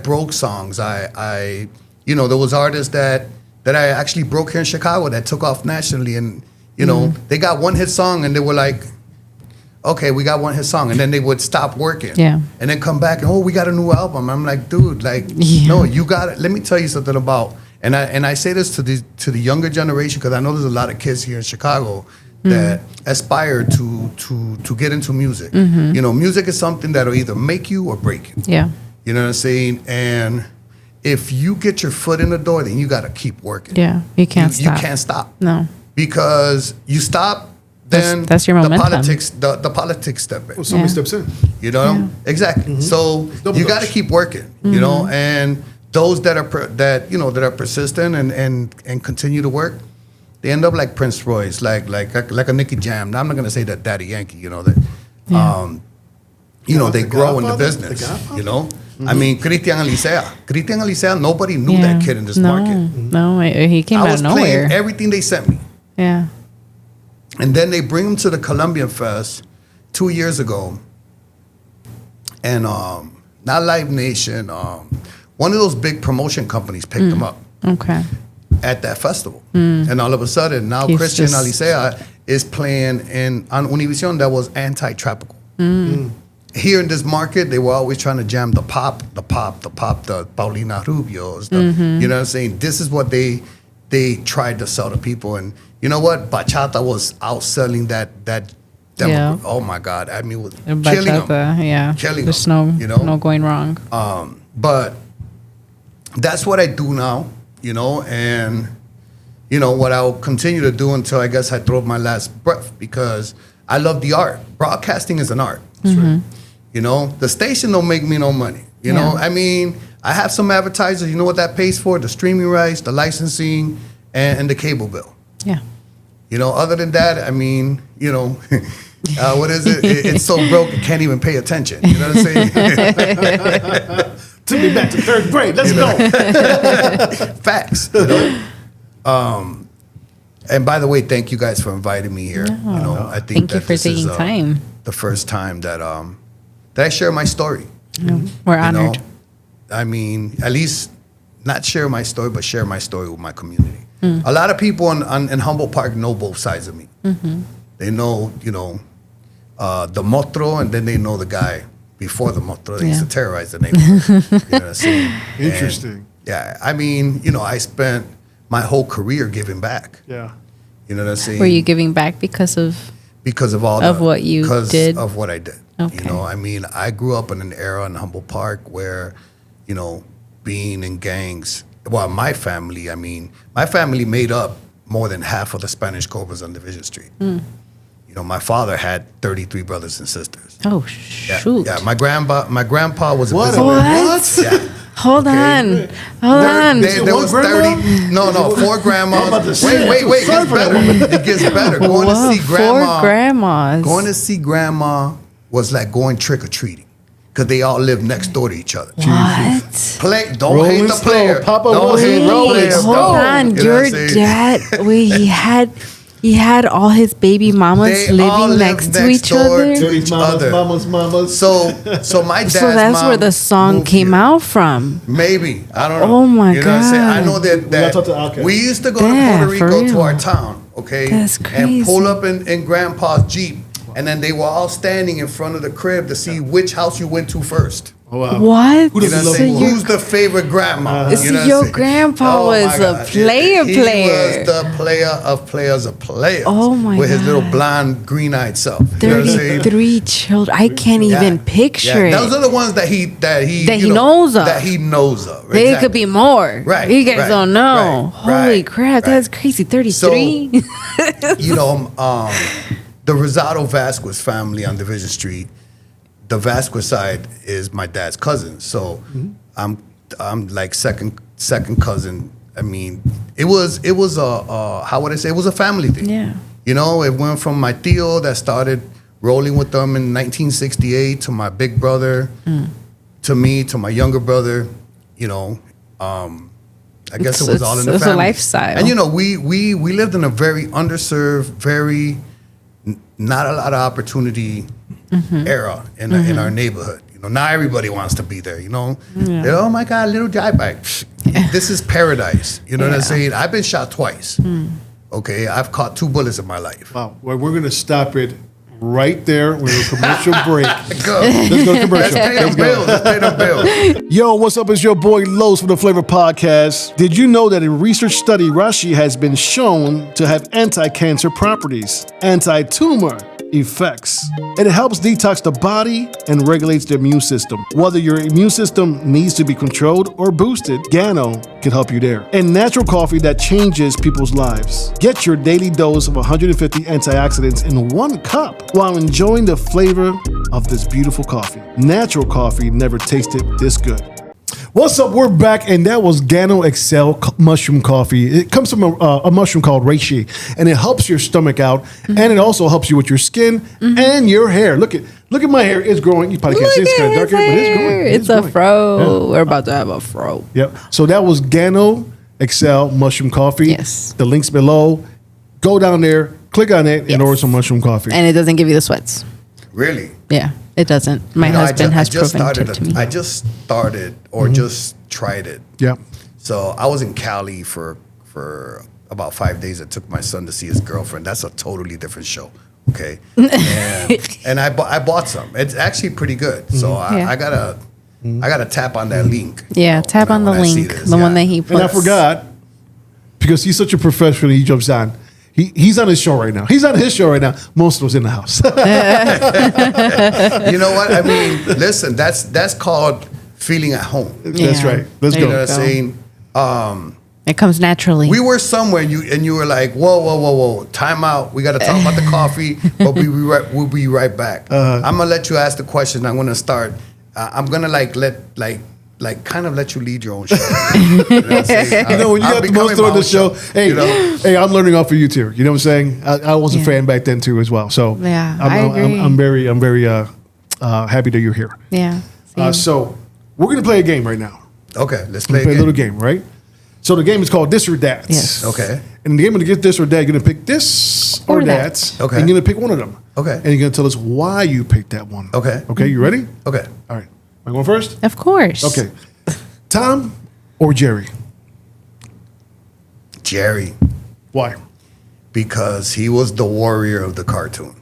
broke songs. There was artists that I actually broke here in Chicago that took off nationally, and they got one hit song, and they were like, okay, we got one hit song, and then they would stop working, and then come back and we got a new album. I'm like, dude, no, you got it. Let me tell you something about, and I say this to the younger generation, because I know there's a lot of kids here in Chicago that aspire to get into music. Music is something that'll either make you or break you. Yeah. You know what I'm saying? And if you get your foot in the door, then you got to keep working. Yeah, you can't stop. You can't stop. No. Because you stop, then that's your momentum. The politics step in. Well, somebody steps in. Exactly. So you got to keep working. And those that are persistent and continue to work, they end up like Prince Royce, like a Nicky Jam. Now, I'm not gonna say that Daddy Yankee. They grow in the business. I mean, Christian Alicea, nobody knew that kid in this market. No, he came out of nowhere. I was playing everything they sent me. Yeah. And then they bring him to the Colombian Fest 2 years ago. And not Live Nation, one of those big promotion companies picked him up. Okay. At that festival. And all of a sudden, now Christian Alicea is playing on Univision that was anti-tropical. Here in this market, they were always trying to jam the pop, the Paulina Rubios. You know what I'm saying? This is what they tried to sell to people. And you know what? Bachata was outselling that demo. Oh my God. I mean, it was killing them. Killing There's them, no going wrong. But that's what I do now, and what I'll continue to do until I guess I throw up my last breath, because I love the art. Broadcasting is an art. The station don't make me no money. I mean, I have some advertisers. You know what that pays for? The streaming rights, the licensing, and the cable bill. Yeah. Other than that, I mean, what is it? It's so broke it can't even pay attention. You know what I'm saying? Took me back to third grade. Let's go. Facts. And by the way, thank you guys for inviting me here. I think thank you for taking time. The first time that I share my story. We're honored. I mean, at least not share my story, but share my story with my community. A lot of people in Humboldt Park know both sides of me. They know, the Mostró, and then they know the guy before the Mostró. They used to terrorize the neighborhood. You know what I'm saying? Interesting. Yeah, I mean, I spent my whole career giving back. Yeah. You know what I'm saying? Were you giving back because of all of what you did? Because of what I did. Okay. I mean, I grew up in an era in Humboldt Park where, being in gangs. Well, my family made up more than half of the Spanish Cobras on Division Street. My father had 33 brothers and sisters. Oh, Yeah, shoot. yeah. My grandpa was a What? businessman. Yeah. Hold on. Hold on. There was 30. No, 4 grandmas. Wait. It gets better. Going to see grandma. 4 grandmas. Going to see grandma was like going trick or treating because they all lived next door to each other. What? Don't Rolling hate the slow. player. Papa Don't wasn't hate the rolling player. slow. Hold No. on. You know Your what I'm saying? dad, wait, he had all his baby mamas They all living lived next to next each door other? to each other. Mamas. So my dad's So that's mom where the song moved came here. out from. Maybe. I don't know. Oh, my You know what I'm saying? I God. know that gotta talk to Outkast. we used to go Yeah, to Puerto for Rico to real. our town, okay? That's And pull crazy. up in Grandpa's Jeep. And then they were all standing in front of the crib to see which house you went to first. Oh, wow. What? Who You does know what I'm love saying? more? Who's the favorite grandma? So You know what your I'm saying? grandpa Oh, was my a God. player. He was the player of players of players. Oh, my With his little God. blonde, green-eyed self. You know what I'm saying? 33 children. I can't even picture it. Those are the ones that he knows of. That he knows of. There Exactly. could be more. Right, You guys right, don't know. right, Holy right, crap, right. that's crazy. 33? The Rosado Vázquez family on Division Street, the Vázquez side is my dad's cousin. So I'm like second cousin. I mean, it was a how would I say? It was a family thing. Yeah. It went from my tío that started rolling with them in 1968 to my big brother, to me, to my younger brother. I guess it was all in the It's a family. lifestyle. And we lived in a very underserved, not a lot of opportunity era in our neighborhood. Not everybody wants to be there. They're, oh my God, little jive bike. This is paradise. You know what I'm saying? I've been shot twice. Okay, I've caught 2 bullets in my life. Wow. Well, we're going to stop it right there with a commercial break. Go. Let's go to commercial. Let's pay them bills. Let's pay them bills. Yo, what's up? It's your boy Los from the Flavor Podcast. Did you know that a research study, Rashi, has been shown to have anti-cancer properties, anti-tumor effects? It helps detox the body and regulates the immune system. Whether your immune system needs to be controlled or boosted, Gano can help you there. And natural coffee that changes people's lives. Get your daily dose of 150 antioxidants in 1 cup while enjoying the flavor of this beautiful coffee. Natural coffee never tasted this good. What's up? We're back, and that was Gano Excel mushroom coffee. It comes from a mushroom called reishi, and it helps your stomach out, and it also helps you with your skin and your hair. Look at my hair; it's growing. You probably can't see it's kind of darker, but it's growing. It's a growing. fro. Yeah. We're about to have a fro. Yep. So that was Gano Excel mushroom coffee. Yes. The link's below. Go down there, click on it, and Yes. order some mushroom coffee. And it doesn't give you the sweats. Really? Yeah, it doesn't. My husband has proven it to me. I just started or just tried it. Yep. So I was in Cali for about 5 days. I took my son to see his girlfriend. That's a totally different show. Okay. And I bought some. It's actually pretty good. So Yeah. I gotta tap on that link. Yeah, tap on the when I see link, this, the one yeah. that he puts. And I forgot, because he's such a professional, he jumps on. He's on his show right now. He's on his show right now. Most of us in the house. You know what? I mean, listen, that's called feeling at home. That's Yeah. right. Let's There You go. know what I'm saying? It comes naturally. We were somewhere and you were like, whoa, time out. We got to talk about the coffee, but we'll be right back. I'm gonna let you ask the question. I'm gonna start. I'm gonna kind of let you lead your own show. You know what I'm saying? You know, when you got the most on the show, hey, hey, I'm learning off of you too. You know what I'm saying? I was a fan back then too as well. So Yeah, I agree. I'm very happy that you're here. Yeah. So we're gonna play a game right now. Okay, let's Play play a a little game. game, right? So the game is called This or That. Yes. Okay. And in the game of Get This or That, you're gonna pick this or Or that. that. Okay. And you're gonna pick one of them. Okay. And you're gonna tell us why you picked that one. Okay. Okay. You ready? Okay. All right. Am I going first? Of course. Okay. Tom or Jerry? Jerry, Why? because he was the warrior of the cartoon.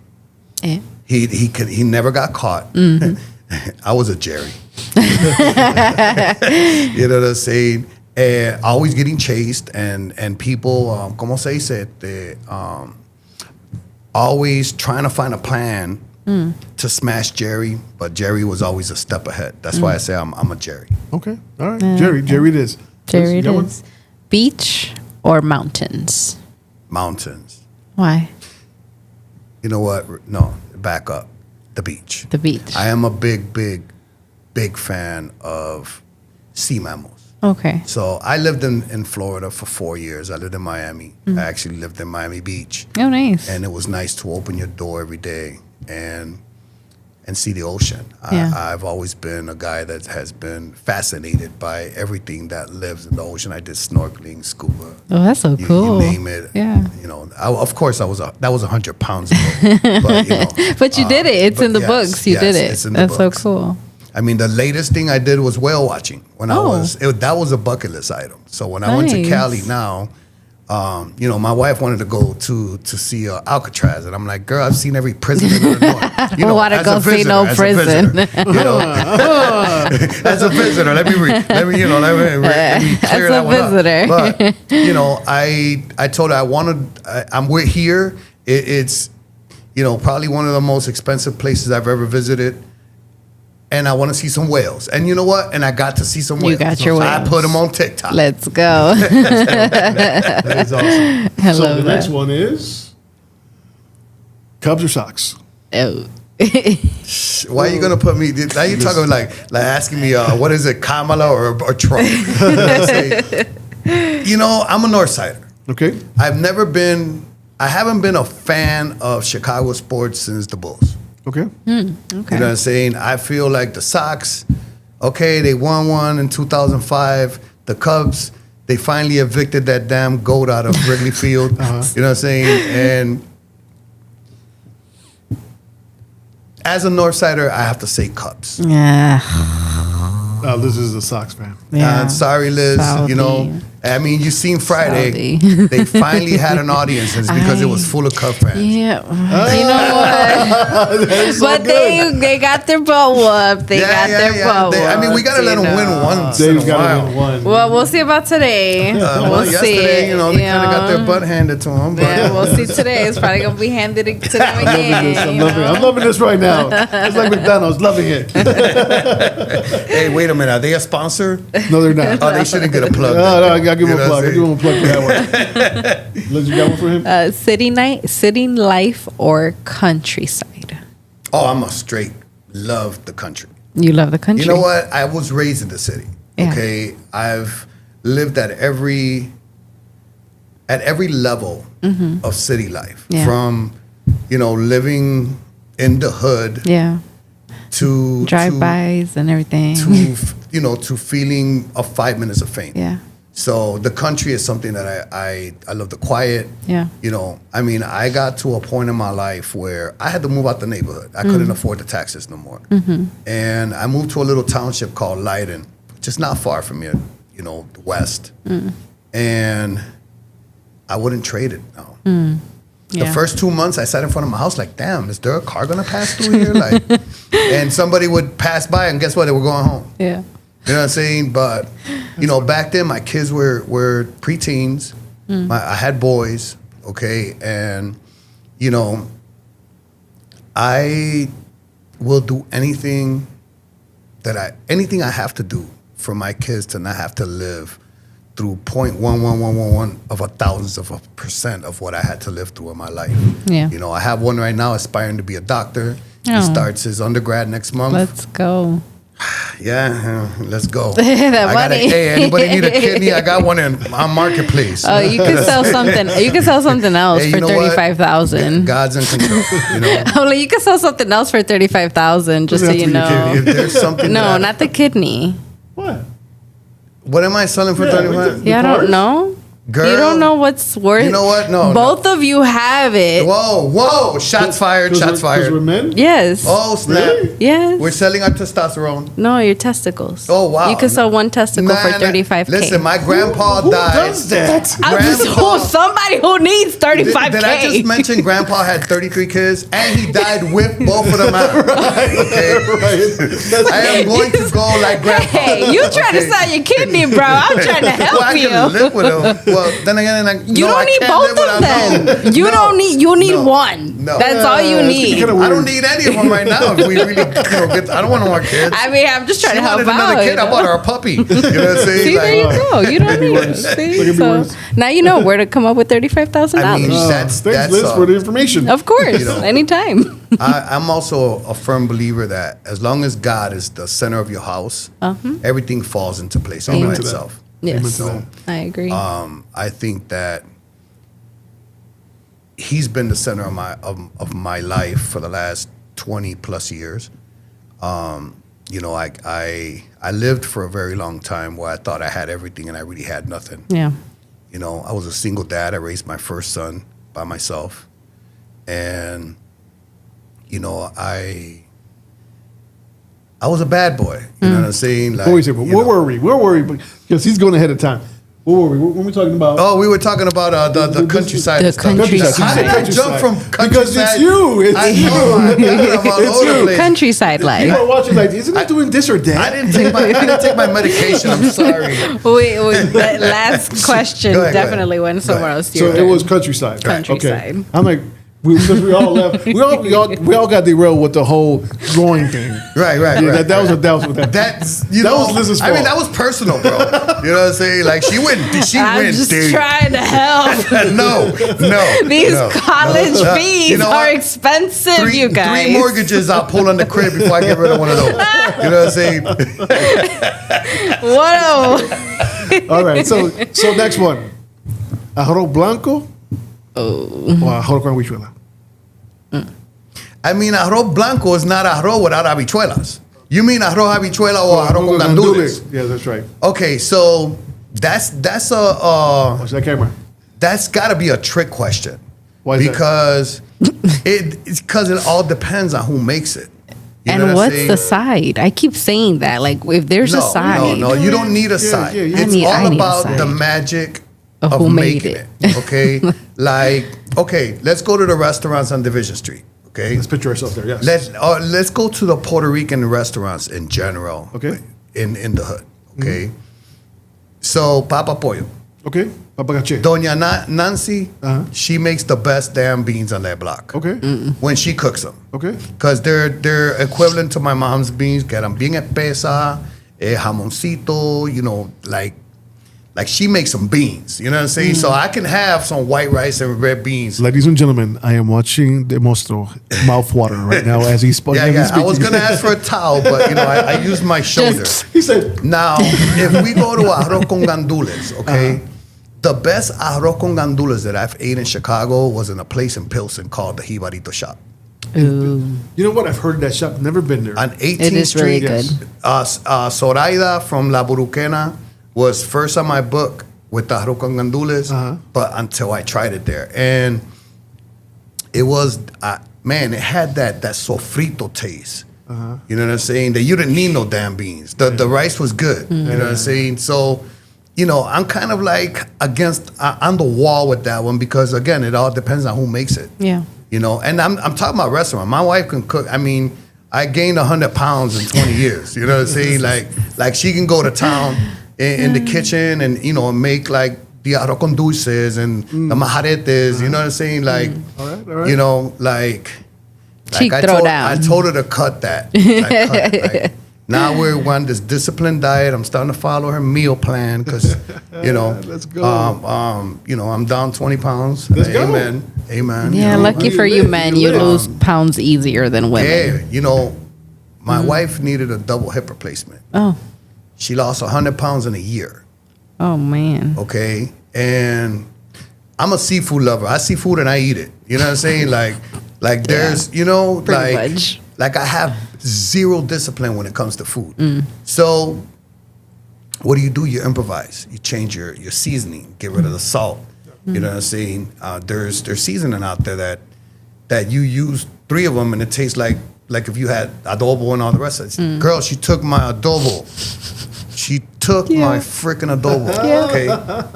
Yeah. He never got caught. I was a Jerry. You know what I'm saying? Always getting chased and people, ¿cómo se dice? Always trying to find a plan to smash Jerry, but Jerry was always a step ahead. That's why I say I'm a Jerry. Okay. All right. Jerry it is. Jerry it You got one? is. Beach or mountains? Mountains. Why? You know what? No, back up. The beach. The beach. I am a big fan of sea mammals. Okay. So I lived in Florida for 4 years. I lived in Miami. I actually lived in Miami Beach. Oh, nice. And it was nice to open your door every day and see the ocean. Yeah. I've always been a guy that has been fascinated by everything that lives in the ocean. I did snorkeling, scuba. Oh, that's so cool. You name it. Yeah. You know, of course, that was 100 pounds ago. But, you know, But you did it. It's in the yes, books. You did it. it's in the That's books. so cool. I mean, the latest thing I did was whale watching when that was a bucket list item. So when I went to Nice. Cali now, you know, my wife wanted to go to see Alcatraz, and I'm like, girl, I've seen every prison in Illinois. You know, Wanna as go a see visitor, no as a prison. visitor, you know, as a visitor, let me clear As a that one up. visitor. But you know, I told her we're here. It's you know probably one of the most expensive places I've ever visited. And I want to see some whales. And you know what? And I got to see some whales. You got your I whales. put them on TikTok. Let's go. That is awesome. I So love the that. next one is Cubs or Sox? Oh. Why are you going to put me? Now you're talking like asking me, what is it, Kamala or Trump? You know, I'm a North Sider. Okay. I haven't been a fan of Chicago sports since the Bulls. Okay. Okay. You know what I'm saying? I feel like the Sox, okay, they won one in 2005. The Cubs, they finally evicted that damn goat out of Wrigley Field. You know what I'm saying? And as a North Sider, I have to say Cubs. Yeah. This is a Sox fan. Yeah. Sorry, Liz. Saudi. You know, I mean, you seen Friday. Saudi. They finally had an audience. And it's because it was full of Cub fans. Yeah. You know what? But they got their butt whooped. They got their butt whooped. I mean, we got to let them win once in They've a got while. to win one. Well, we'll see about today. We'll see. Yesterday, you know, they kind of got their butt handed to them. But Yeah, we'll see today. It's probably going to be handed to them again. I'm loving this right now. It's like McDonald's, loving it. hey, wait a minute. Are they a sponsor? No, they're not. Oh, they shouldn't get a plug. No, I gotta give him a You know plug. what I I'm give him a plug for that one. Liz, you got one for him? City life or countryside? Oh, I'm a straight love the country. You love the country. You know what? I was raised in the city. Yeah. Okay, I've lived at every level of city life. Yeah. From, you know, living in the hood Yeah. to Drive-bys and everything. to feeling of 5 minutes of fame. Yeah. So the country is something that I love the quiet. Yeah. You know, I mean, I got to a point in my life where I had to move out the neighborhood. I couldn't afford the taxes no more. And I moved to a little township called Leiden, which is not far from here, you know, west. And I wouldn't trade it now. The Yeah. first 2 months I sat in front of my house like, damn, is there a car gonna pass through here? Like, and somebody would pass by and guess what? They were going home. Yeah. You know what I'm saying? But, you know, back then my kids were preteens. I had boys, okay? And, you know, I will do anything I have to do for my kids to not have to live through 0.1111 of a thousandth of a % of what I had to live through in my life. Yeah. You know, I have one right now aspiring to be a doctor. He Oh. starts his undergrad next month. Let's go. Yeah, let's go. That I money. hey, anybody need a kidney? I got one on Marketplace. Oh, you could sell something. You could sell something else Hey, for you know what? $35,000. God's in control. You know, I'm like, you could sell something else for $35,000, just so Doesn't you have to be a know. kidney. if there's something, No, not the kidney. What? What am I selling for Yeah, 35? Yeah, I cars? don't know. Girl, You don't know what's worth. You know what? No. Both of you have it. Whoa. Shots fired. Shots fired. We're men? Yes. Oh, snap. Really? Yes. We're selling our testosterone. No, your testicles. Oh, wow. You can sell one testicle for $35K. Listen, my grandpa Who died. does that? I'm just somebody who needs $35K. Did I just mention grandpa had 33 kids and he died with both of them out? Okay. I am going to go like grandpa. Hey, you trying to sell your kidney, bro? I'm trying to help Well, I you. can live with him. Well, then again, You don't need both of them. You don't need. You need one. No. That's all you need. I don't need any of them right now. If we really, I don't want no more kids. I mean, I'm just trying She to help wanted another out. kid. I bought her a puppy. You know what I'm saying? See, there you go. You don't need it. Look See? at me So words. now you know where to come up with $35,000. I mean, that's Thanks, Liz, for the information. Of course, You know. anytime. I'm also a firm believer that as long as God is the center of your house, everything falls into place all Amen by to that. itself. Yes, to that. I agree. I think that he's been the center of my life for the last 20 plus years. You know, I lived for a very long time where I thought I had everything and I really had nothing. Yeah. You know, I was a single dad. I raised my first son by myself. And, you know, I was a bad boy. You know what I'm saying? Like, Where were we? Where were we? Because he's going ahead of time. Where were we? What were we talking about? Oh, we were talking about the countryside. The and stuff. countryside. How did I jump from countryside? Because it's you. It's I you. know, my God, I'm all It's over the you. place. Countryside You life. are watching like, isn't he doing this or that? I didn't take my medication. I'm sorry. That last question Go ahead. definitely went somewhere else. So it was countryside. Countryside. Okay. I'm like, because we all left. We all got derailed with the whole drawing thing. Right. That was that. That's That was Liz's I mean, fault. that was personal, bro. You know what I'm saying? Like she went I'm just deep. trying to help. No. These no, college no. fees You know are what? expensive, you guys. 3 mortgages I'll pull on the crib before I get rid of one of those. You know what I'm saying? Whoa. All right. So next one. Arroz blanco. O arroz con habichuela. I mean, arroz blanco is not arroz without habichuelas. You mean arroz habichuela or arroz con gandules? Yeah, that's right. Okay, so that's Watch that camera. that's got to be a trick question. Why is that? Because it all depends on who makes it. You know And what I'm what's saying? the side? I keep saying that. Like, if there's a side. No, you don't need a side. yeah. It's I all need a about side. the magic Of of who made making it. it. Okay, okay, let's go to the restaurants on Division Street. Okay, Let's picture ourselves there. Yes. let's go to the Puerto Rican restaurants in general. Okay. in the hood. Okay, so Papa Pollo, Okay. Papa Cache. Doña Nancy, Uh-huh. she makes the best damn beans on that block. Okay. when she cooks them. Okay. Because they're equivalent to my mom's beans, que eran bien espesa, jamoncito, you know, like she makes some beans, you know what I'm saying? So I can have some white rice and red beans. Ladies and gentlemen, I am watching the Mostró mouth water right now as he's spoken. Yeah. I was gonna ask for a towel, but you know, I used my shoulder. He said, Now, if we go to arroz con gandules, okay, the best arroz con gandules that I've ate in Chicago was in a place in Pilsen called the Jibarito Shop. Ooh. you know what? I've heard that shop. Never been there. On 18th It is Street, really good. Zoraida from La Buruquena was first on my book with the arroz con gandules, but until I tried it there. And it was, man, it had that sofrito taste. You know what I'm saying? That you didn't need no damn beans. The rice was good. You know what I'm saying? So, you know, I'm kind of like on the wall with that one because, again, it all depends on who makes it. Yeah. You know, and I'm talking about restaurant. My wife can cook. I mean, I gained 100 pounds in 20 years. You know what I'm saying? Like she can go to town in the kitchen and, you know, make like the arroz con dulces and the majaretes. You know what I'm saying? Like, All right. you know, like Cheek throw down. I told her to cut that. Like, now we're on this disciplined diet. I'm starting to follow her meal plan because, you know, Let's go. You know, I'm down 20 pounds. Let's go. Amen. Yeah, You know, lucky for you, men. You live. lose pounds easier than women. yeah, you know, my wife needed a double hip replacement. Oh. She lost 100 pounds in a year. Oh, man. Okay, and I'm a seafood lover. I see food and I eat it. You know what I'm saying? Like there's, you know, Privilege. like I have zero discipline when it comes to food. So what do? You improvise. You change your seasoning. Get rid of the salt. You know what I'm saying? There's seasoning out there that you use 3 of them and it tastes like if you had adobo and all the rest of it. Girl, she took my adobo. She took my freaking adobo. Okay.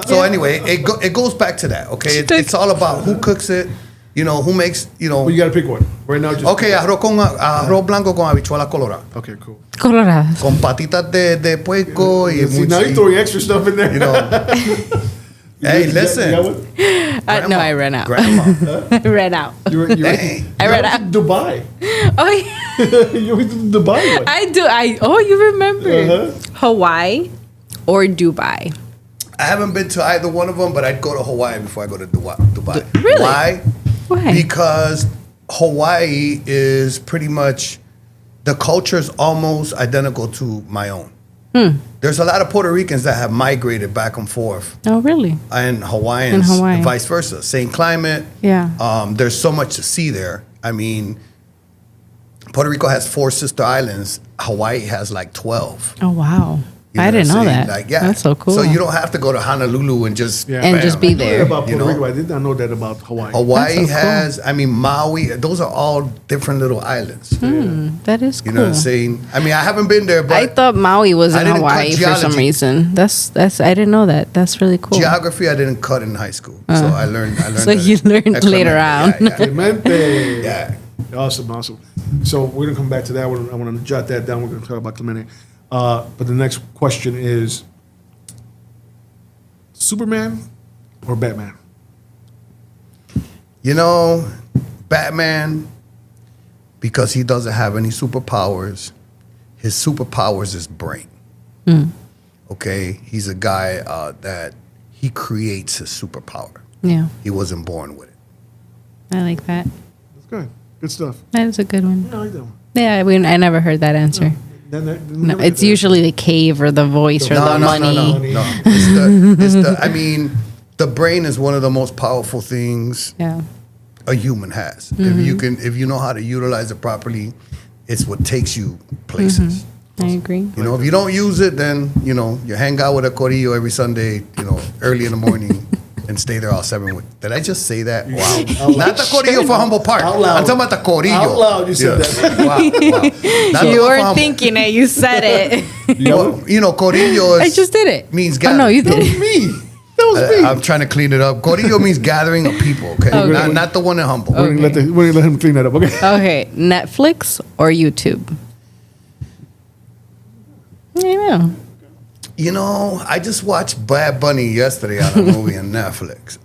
So anyway, it goes back to that. Okay. It's all about who cooks it. You know, who makes, Well, you got to pick one. Right now, just... Okay, arroz blanco con habichuela colorada. Okay, cool. Coloradas. Con patitas de puerco. See, now you're throwing extra stuff in there. You know. Hey, listen. You got one? No, I ran out. Grandma. I ran out. I ran out. Dubai. Oh, yeah. You went to Dubai one. I do. You remember. Hawaii or Dubai? I haven't been to either one of them, but I'd go to Hawaii before I go to Dubai. Really? Why? Why? Because Hawaii is pretty much, the culture is almost identical to my own. There's a lot of Puerto Ricans that have migrated back and forth. Oh, really? And Hawaiians, and vice versa. Same climate. Yeah. There's so much to see there. I mean, Puerto Rico has 4 sister islands. Hawaii has like 12. Oh, wow. You know I didn't know what I'm that. saying? Like, yeah. That's so cool. So you don't have to go to Honolulu and just just be there. About Puerto You know? Rico, I did not know that about Hawaii. Hawaii That's so cool. has, I mean, Maui. Those are all different little islands. That is cool. You know what I'm saying? I mean, I haven't been there, but I thought Maui was I in didn't Hawaii cut for some geology. reason. That's I didn't know that. That's really cool. geography I didn't cut in high school, so I learned. So you learned later on. Clemente. Yeah. Awesome. So we're gonna come back to that. I want to jot that down. We're gonna talk about Clemente. But the next question is: Superman or Batman? You know, Batman, because he doesn't have any superpowers. His superpowers is brain. Okay, he's a guy that he creates his superpower. Yeah, He wasn't born with it. I like that. That's good. Good stuff. That is a good one. I like that one. Yeah, I never heard that answer. No, it's usually the cave or the voice or the money. No. I mean, the brain is one of the most powerful things Yeah. a human has. If you know how to utilize it properly, it's what takes you places. I agree. You know, if you don't use it, then you hang out with a corillo every Sunday, early in the morning, and stay there all 7 weeks. Did I just say that? Wow. Not the corillo for Humboldt Park. Out loud. I'm talking about the corillo. Out loud, you said that. Wow. Not the You one for weren't Humboldt. thinking it. You said it. Corillo I just did it. means Oh, no, you did That was it. me. That was me. I'm trying to clean it up. Corillo means gathering of people, okay? Okay. Not the one in Humboldt. We're gonna let him clean that up. Okay. Okay, Netflix or YouTube? Yeah. I just watched Bad Bunny yesterday on a movie on Netflix.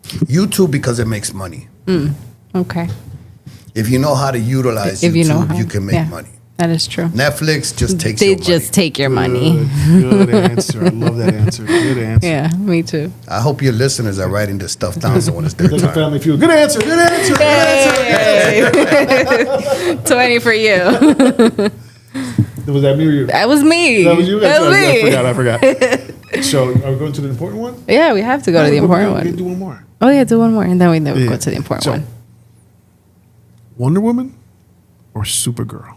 YouTube because it makes money. Okay. If you know how to utilize If YouTube, you know how. you can make Yeah. money. That is true. Netflix just takes They your just money. take your money. Good answer. I love that answer. Good answer. Yeah, me too. I hope your listeners are writing this stuff down so when it's their Like a time. family feud. Good answer. Good answer. Yay. 20 for you. Was that me or you? That was me. That was you? That was me. I forgot. So are we going to the important one? Yeah, we have to go to the important We can one. do one more. Oh, yeah, do one more. And then we Yeah. go to the important So, one. Wonder Woman or Supergirl?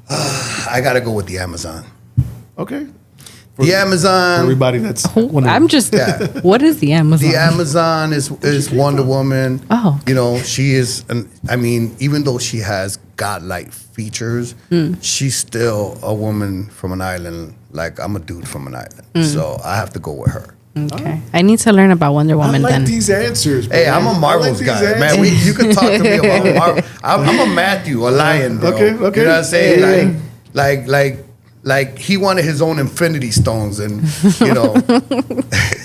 I got to go with the Amazon. Okay. The Amazon. Everybody that's Wonder Woman. I'm just, Yeah. what is the Amazon? The Amazon is Wonder Woman. Oh. She is, even though she has godlike features, she's still a woman from an island. Like, I'm a dude from an island. So I have to go with her. Okay. I need to learn about Wonder I Woman like then. these answers. Hey, man. I'm a I Marvels like guy, these man. answers. You can talk to me about Marvel. I'm a Matthew, a lion, bro. Okay. You know what I'm saying? Yeah. Like he wanted his own Infinity Stones, and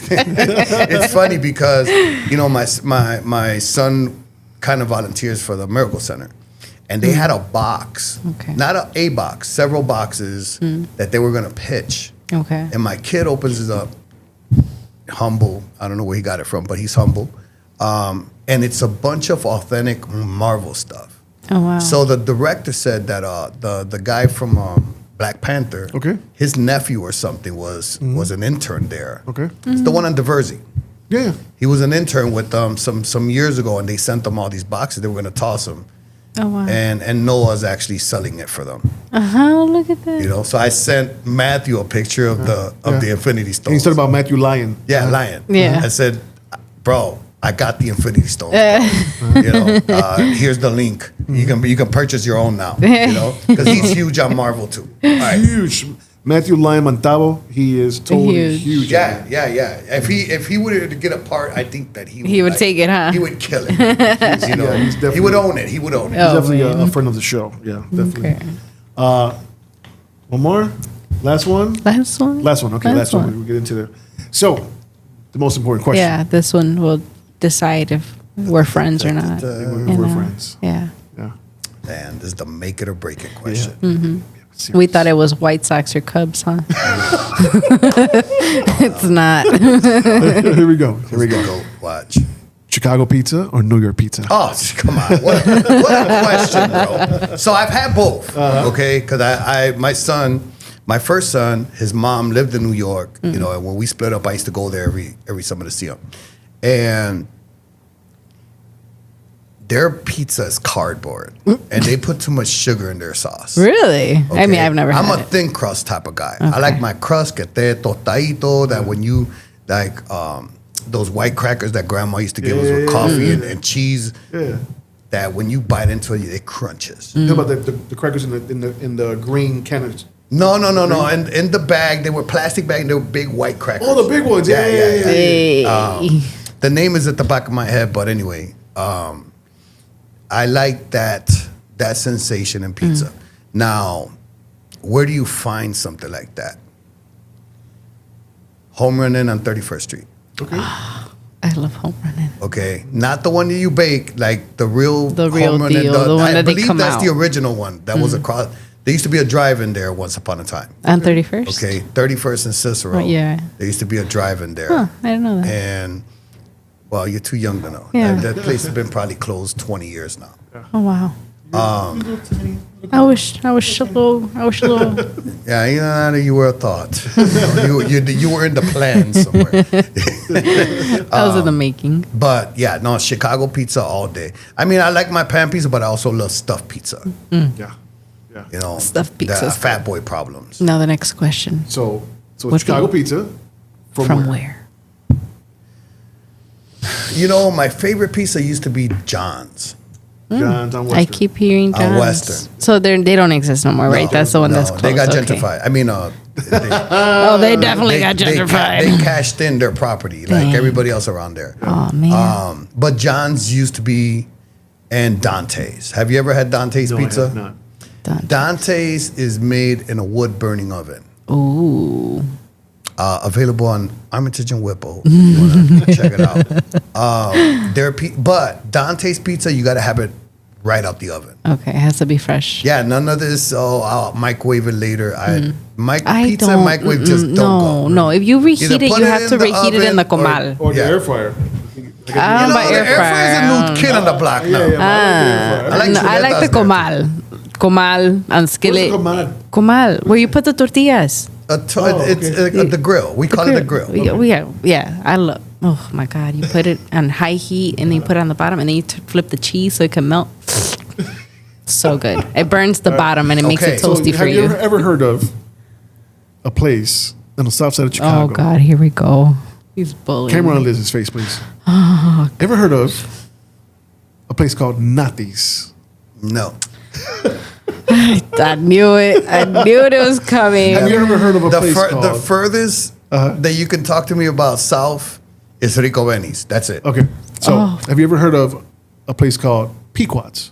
it's funny because my son kind of volunteers for the Miracle Center, and they had a box, Okay. not a box, several boxes that they were gonna pitch, Okay. and my kid opens it up. Humble. I don't know where he got it from, but he's humble. And it's a bunch of authentic Marvel stuff. Oh, wow. So the director said that the guy from Black Panther, Okay. his nephew or something was an intern there. Okay. It's the one on Diversey. Yeah. He was an intern with them some years ago, and they sent them all these boxes. They were going to toss them. Oh, wow. And Noah's actually selling it for them. Look at that. You know, so I sent Matthew a picture of the Infinity And Stones. you said about Matthew Lyon. Yeah, Lion. Yeah. I said, bro, I got the Infinity Stones. You know, here's the link. You can purchase your own now. You know, because he's huge on Marvel too. All right. Huge. Matthew Lyon Montalvo, he is totally huge. Yeah. If he were to get a part, I think that he would take it, huh? He would kill it. You know, he's definitely- he would own it. He would own it. He's definitely man. a friend of the show. Yeah, definitely. Okay. One more? Last one? Last one. Last one. Okay, last one. We'll get into it. So, the most important question. Yeah, this one will decide if we're friends or not. We're friends. Yeah. Yeah. Man, this is the make it or break it question. We thought it was White Sox or Cubs, huh? It's not. Here we go. Go watch. Chicago pizza or New York pizza? Oh, come on! What a question, bro. So I've had both, okay? Because my first son, his mom lived in New York. You know, and when we split up, I used to go there every summer to see him, and their pizza is cardboard, and they put too much sugar in their sauce. Really? I Okay? mean, I've never had I'm a it. thin crust type of guy. I like my crust que esté tostadito, that when you like those white crackers that grandma used to give us with coffee and cheese, that when you bite into it, it crunches. You know about the crackers in the green cannons? No. And in the bag, they were plastic bag, and they were big white crackers. Oh, the big ones. Yeah. Hey. The name is at the back of my head, but anyway, I like that sensation in pizza. Now, where do you find something like that? Home Run Inn on 31st Street. Okay. I love home running. Okay, not the one that you bake, like the real The real Home Run Inn. deal, the one I that they believe come that's out. the original one that was across. There used to be a drive-in there once upon a time. On 31st? Okay, 31st and Cicero. Oh, yeah. There used to be a drive-in there. Huh, I didn't know that. And, well, you're too young to know. Yeah. That place has been probably closed 20 years now. Oh, wow. I wish a little. Yeah, you were a thought. You were in the plan somewhere. I was in the making. But yeah, no, Chicago pizza all day. I mean, I like my pan pizza, but I also love stuffed pizza. Yeah. You know, Stuffed pizza the is fat boy problems. Now the next question. So What Chicago the- pizza From where? You know, my favorite pizza used to be John's. John's on Western. I keep hearing On John's. Western. So they don't exist no more, right? No, That's the one that's no, closed. They got okay. gentrified. I mean, They definitely got gentrified. They cashed in their property like Dang. everybody else around there. Oh man. But John's used to be, and Dante's. Have you ever had Dante's No, I pizza? have not. Done. Dante's is made in a wood burning oven. Ooh. Available on Armitage and Whipple. If you want to check it out. But Dante's pizza, you got to have it right out the oven. Okay, it has to be fresh. Yeah, none of this. Oh, I'll microwave it later. I Pizza don't. and microwave just don't go. No. If you reheat Either it, put you it have in to the reheat it in the oven or- comal. Or the Yeah. air fryer. You know, By the air fryer is a new kid on the block now. I like No, I like the comal. Comal and skillet. comal? Comal, where you put the tortillas. It's okay. the grill. We call it the grill. Yeah, I love. Oh my God, you put it on high heat and then you put it on the bottom and then you flip the cheese so it can melt. So good. It burns the bottom and it makes Okay. it So toasty for have you you. ever heard of a place on the south side of Chicago? Oh God, here we go. He's bullying. Camera on me. Liz's face, please. Ever heard of a place called Natty's? No. I knew it. I knew it was coming. Have you ever heard of a place called? The furthest that you can talk to me about south is Rico Benny's. That's it. Okay, so Oh. have you ever heard of a place called Pequot's?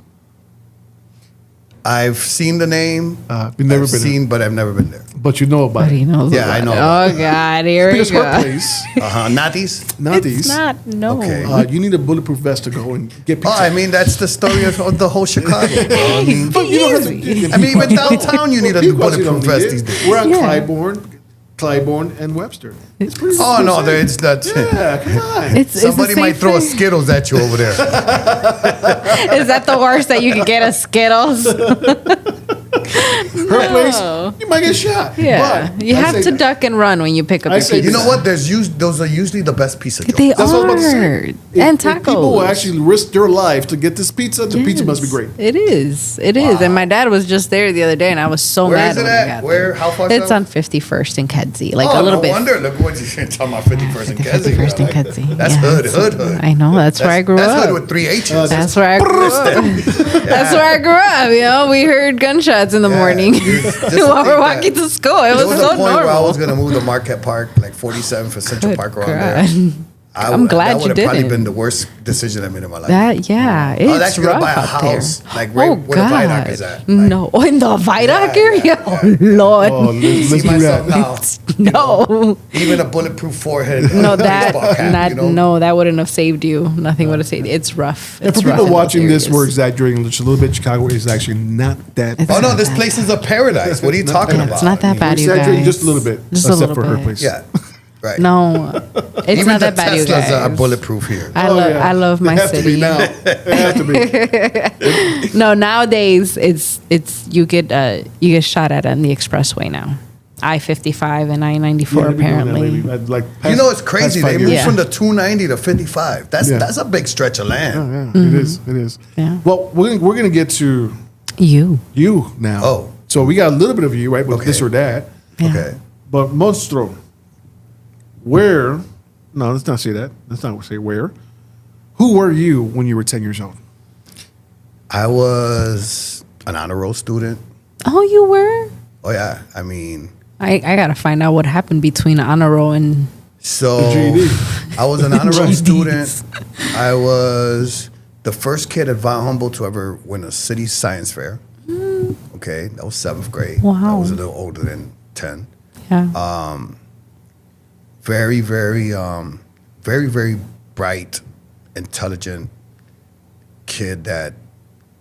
I've seen the name. You've never I've been seen, but I've never been there. but you know about But he it. knows. Yeah, I about know it. about Oh God, here we Because her go. place, Natty's? Natty's. It's not. No. Okay. You need a bulletproof vest to go and get pizza. Oh, I mean, that's the story of the whole Chicago. Bro. I mean, But you don't have to. I mean, even downtown, you need a Pequot's, you don't bulletproof need vest it. these days. We're on Yeah. Clybourne and Webster. It's pretty. Oh, no, pretty it's that. Yeah, come on. It's Somebody the might same throw a thing. Skittles at you over there. Is that the worst that you could get a Skittles? Her place, you might get shot. Yeah, But you I have say to that- duck and run when you pick up I your say pizza. You know what? Those are usually the best pizza joints. They That's what I was about to say. are. If- And if people will tacos. actually risk their life to get this pizza, the pizza must be great. It is. It is. And my dad was just there the other day, and I was so Where mad is it when I at? got Where? there. How far It's south? on 51st and Kedzie, like Oh, a little no bit. wonder. Look what you're talking about. 51st and Kedzie. 51st and Like, Kedzie. that's Yeah, hood. I know. That's where I grew That's up. hood with 3 H's. That's where I grew up. That's where I grew up. You know, we heard gunshots in the morning Just while think we're that. walking to school. It There was was so a point where I normal. was going to move to Marquette Park, like 47 for Central Good Park around God. there. I'm glad that you would have probably didn't. been the worst decision I made in my life. That yeah, I was it's actually going rough to buy a out house, there. like right where the viaduct is at. Like, No, in the viaduct Yeah, area. yeah, Oh Lord, Oh, let's see do myself that. now. no, Even a bulletproof forehead. no, that baseball cap, not you know? no, that wouldn't have saved you. Nothing would have saved you. It's rough. And It's for rough people in those watching this, we're areas. exaggerating just a little bit. Chicago is actually not that. It's Oh no, not this that place is a paradise. What are you talking Yeah, about? it's not that We're bad, you exaggerating guys. just a little bit, Just a except little for her bit. place. Yeah, right. No, it's Even not the that bad, you Teslas are guys. bulletproof here. I love my It has to be city. now. It has to be. No, nowadays it's you get shot at on the expressway now. I-55 and I-94 Yeah, we doing that apparently. lately. Like You past- know, it's crazy. past 5 They moved years. from the 290 to 55. Yeah. That's a big stretch of land. Yeah, it is. It is. Yeah. Well, we're gonna get to You. you now. Oh. So we got a little bit of you, right, with Okay. this or that. Yeah. Okay. But Mostró, where? No, let's not say that. Let's not say where. Who were you when you were 10 years old? I was an honor roll student. Oh, you were? Oh yeah, I mean, I gotta find out what happened between honor roll and so The GED. I was an honor roll GEDs. student. I was the first kid at Humboldt to ever win a city science fair. Okay, that was 7th grade. I Wow. was a little older than 10. yeah. Very, very, very, very bright, intelligent kid that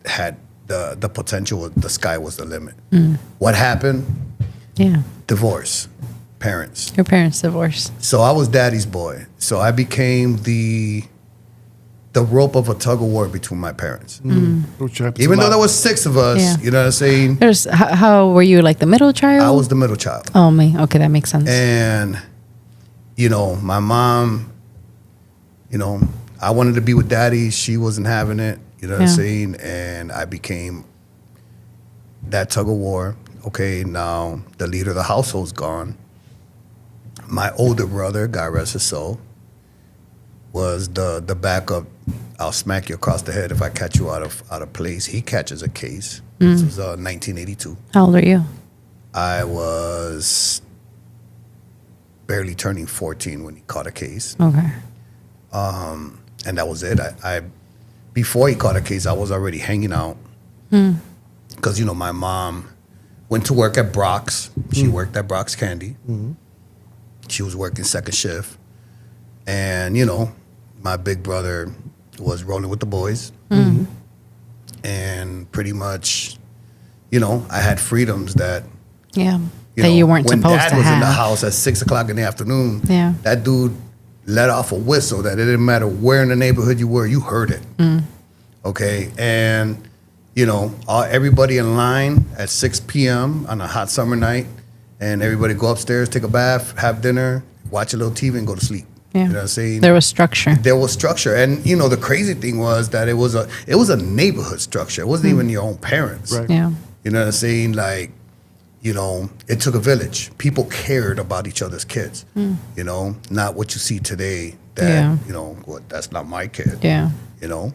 had the potential. The sky was the limit. What happened? Yeah. Divorce, parents. Your parents divorced. So I was daddy's boy. So I became the rope of a tug of war between my parents. Which happens Even a though lot. there was 6 of us, Yeah. you know what I'm saying? There's how were you like the middle child? I was the middle child. Oh me. Okay, that makes sense. And, you know, my mom, you know, I wanted to be with daddy. She wasn't having it, you know what I'm Yeah. saying? And I became that tug of war. Okay, now the leader of the household's gone. My older brother, God rest his soul, was the backup. I'll smack you across the head if I catch you out of place. He catches a case. This was 1982. How old are you? I was barely turning 14 when he caught a case, Okay. and that was it. I before he caught a case, I was already hanging out because you know my mom went to work at Brock's. She worked at Brock's Candy. She was working second shift, and you know my big brother was rolling with the boys, and pretty much, you know, I had freedoms that. Yeah. You That know, you weren't when supposed Dad to was have. in the house at 6:00 in the afternoon, Yeah. that dude let off a whistle that it didn't matter where in the neighborhood you were, you heard it. Okay, and you know, everybody in line at 6 p.m. on a hot summer night, and everybody go upstairs, take a bath, have dinner, watch a little TV, and go to sleep. Yeah. You know what I'm saying? There was structure. There was structure, and you know the crazy thing was that it was a neighborhood structure. It wasn't even your own parents. Right. Yeah. You know what I'm saying? Like, you know, it took a village. People cared about each other's kids. You know, not what you see today. That Yeah. you know, what that's not my kid. Yeah. You know,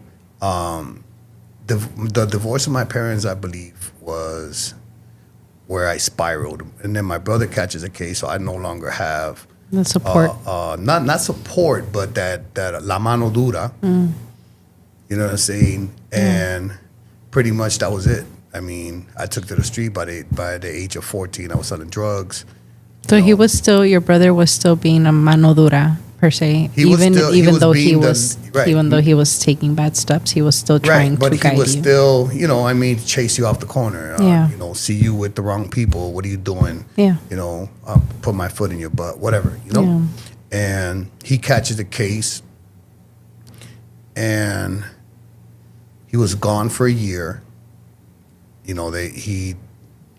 the divorce of my parents, I believe, was where I spiraled, and then my brother catches a case, so I no longer have The support. not support, but that la mano dura. You know what I'm saying? And pretty much that was it. I mean, I took to the street by the age of 14. I was selling drugs. So he was still, your brother was still being a mano dura per se. He was still- he was though he being the- was right. even though he was taking bad steps, he was still trying But to he guide was you. still, you know, I mean, chase you off the corner. Yeah. You know, see you with the wrong people. What are you doing? Yeah. You know, I'll put my foot in your butt, whatever, you know? And he catches the case, and he was gone for a year. You know,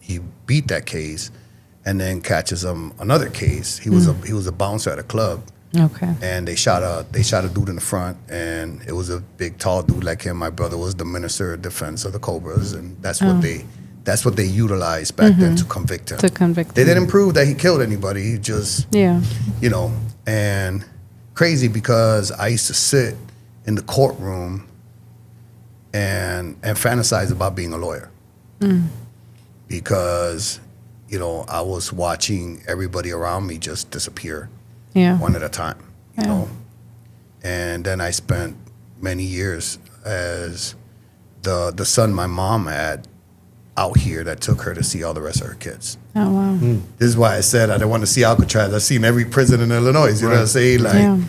he beat that case, and then catches another case. He was a bouncer at a club. Okay. And they shot a dude in the front, and it was a big, tall dude like him. My brother was the minister of defense of the Cobras, and that's what they utilized back then to convict him. They didn't prove that he killed anybody. He just, and crazy because I used to sit in the courtroom and fantasize about being a lawyer because, I was watching everybody around me just disappear. One at a time, you know. And then I spent many years as the son my mom had out here that took her to see all the rest of her kids. Oh, wow. This is why I said I didn't want to see Alcatraz. I've seen every prison in Illinois, you know what I'm saying? Like,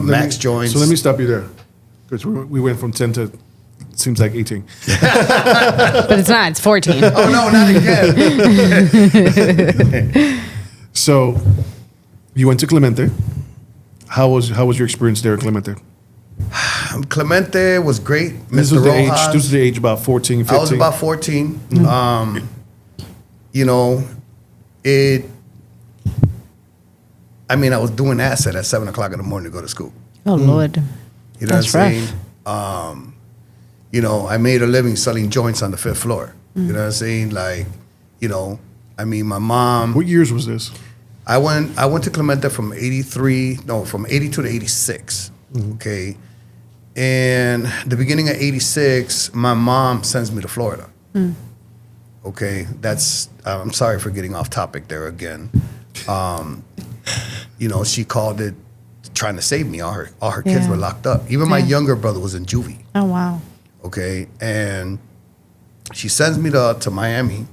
Max joints. So let me stop you there. Because we went from 10 to, seems like 18. But it's not, it's 14. Oh, no, not again. So you went to Clemente. How was your experience there at Clemente? Clemente was great. This Mr. was Rojas. the age about 14, 15. I was about 14. I was doing acid at 7 o'clock in the morning to go to school. Oh, Lord. You know That's what I'm rough. saying? I made a living selling joints on the 5th floor. You know what I'm saying? Like, my mom. What years was this? I went to Clemente from 82 to 86. Okay. And the beginning of 86, my mom sends me to Florida. Okay. I'm sorry for getting off topic there again. She called it trying to save me. All her kids were locked up. Even my younger brother was in juvie. Oh, wow. Okay. And she sends me to Miami,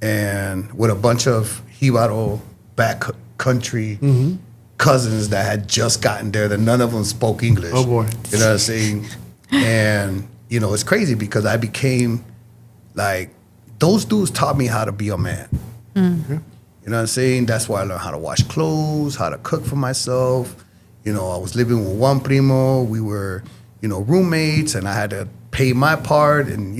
and with a bunch of Jibaro back country cousins that had just gotten there, that none of them spoke English. Oh, boy. You know what I'm saying? And, it's crazy because I became like, those dudes taught me how to be a man. You know what I'm saying? That's why I learned how to wash clothes, how to cook for myself. I was living with one primo. We were, roommates, and I had to pay my part, and,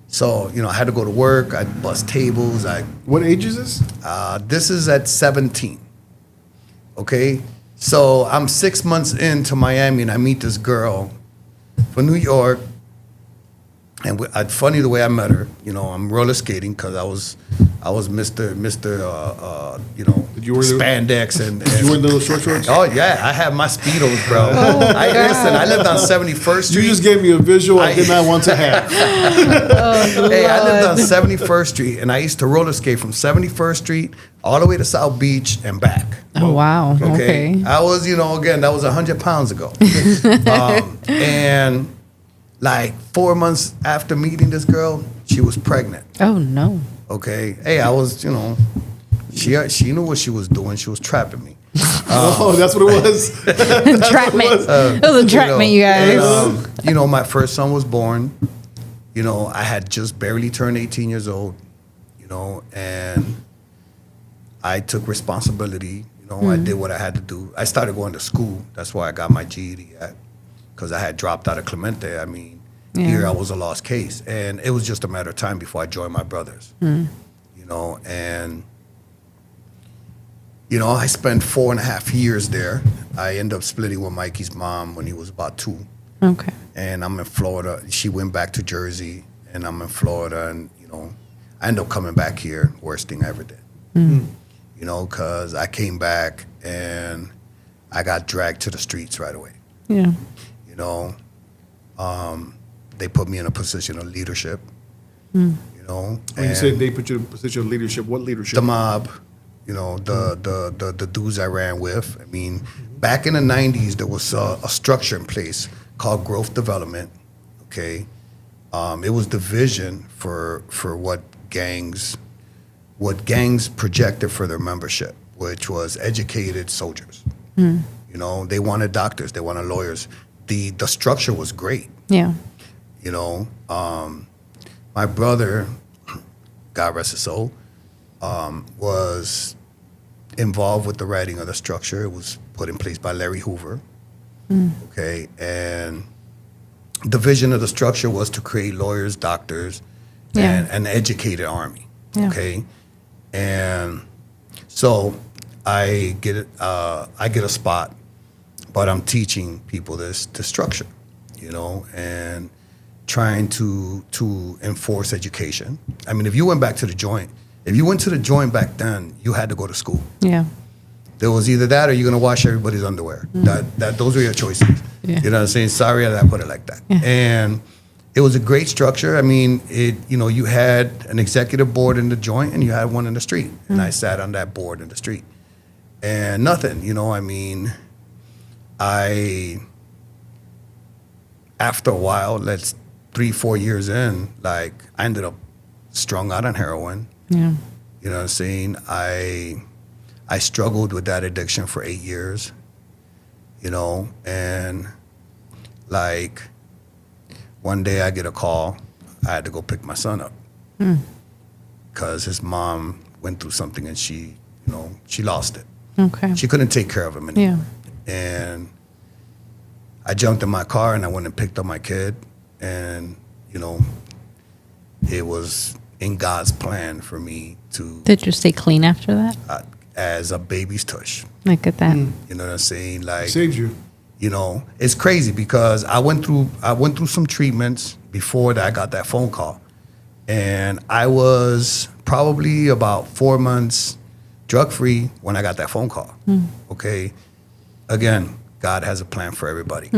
So, I had to go to work. I'd bust tables. What age is this? This is at 17. Okay? So I'm 6 months into Miami, and I meet this girl from New York. And funny the way I met her. I'm roller skating because I was Mr. Did you wear spandex and Did you wear those short shorts? Oh yeah, I have my Speedos, bro. I lived on 71st Street. You just gave me a visual I did not want to have. Hey, I lived on 71st Street, and I used to roller skate from 71st Street all the way to South Beach and back. Oh, wow. Okay. I was, again, that was 100 pounds ago. And like 4 months after meeting this girl, she was pregnant. Oh, no. Okay. Hey, I was, she knew what she was doing. She was trapping me. That's what it was. Entrapment. It was entrapment, you guys. And, my first son was born. I had just barely turned 18 years old, and I took responsibility. I did what I had to do. I started going to school. That's why I got my GED at, because I had dropped out of Clemente. Here I was a lost case. And it was just a matter of time before I joined my brothers. And, I spent 4.5 years there. I ended up splitting with Mikey's mom when he was about 2. Okay. And I'm in Florida. She went back to Jersey, and I'm in Florida. And, I ended up coming back here, worst thing I ever did. Because I came back and I got dragged to the streets right away. Yeah. They put me in a position of leadership. When you say they put you in a position of leadership, what leadership? The mob, the dudes I ran with. Back in the 90s, there was a structure in place called growth development. Okay, it was the vision for what gangs projected for their membership, which was educated soldiers. They wanted doctors, they wanted lawyers. The structure was great. Yeah. My brother, God rest his soul, was involved with the writing of the structure. It was put in place by Larry Hoover. Okay, and the vision of the structure was to create lawyers, doctors, Yeah. and an educated army. Yeah. Okay, and so I get a spot, but I'm teaching people this structure, and trying to enforce education. I mean, if you went back to the joint, back then, you had to go to school. Yeah. There was either that or you're gonna wash everybody's underwear. Those were your choices. Yeah. You know what I'm saying? Sorry that I put it like that. Yeah. And it was a great structure. I mean, you had an executive board in the joint and you had one in the street. And I sat on that board in the street. And nothing, I mean, after a while, 3-4 years in, like, I ended up strung out on heroin. Yeah. You know what I'm saying? I struggled with that addiction for 8 years, and like one day I get a call. I had to go pick my son up because his mom went through something and she lost it. Okay. She couldn't take care of him anymore. Yeah. And I jumped in my car and I went and picked up my kid, and it was in God's plan for me to Did you stay clean after that? as a baby's tush. Look at that. You know what I'm saying? Like, Saved you. It's crazy because I went through some treatments before that I got that phone call. And I was probably about 4 months drug-free when I got that phone call. Okay? Again, God has a plan for everybody.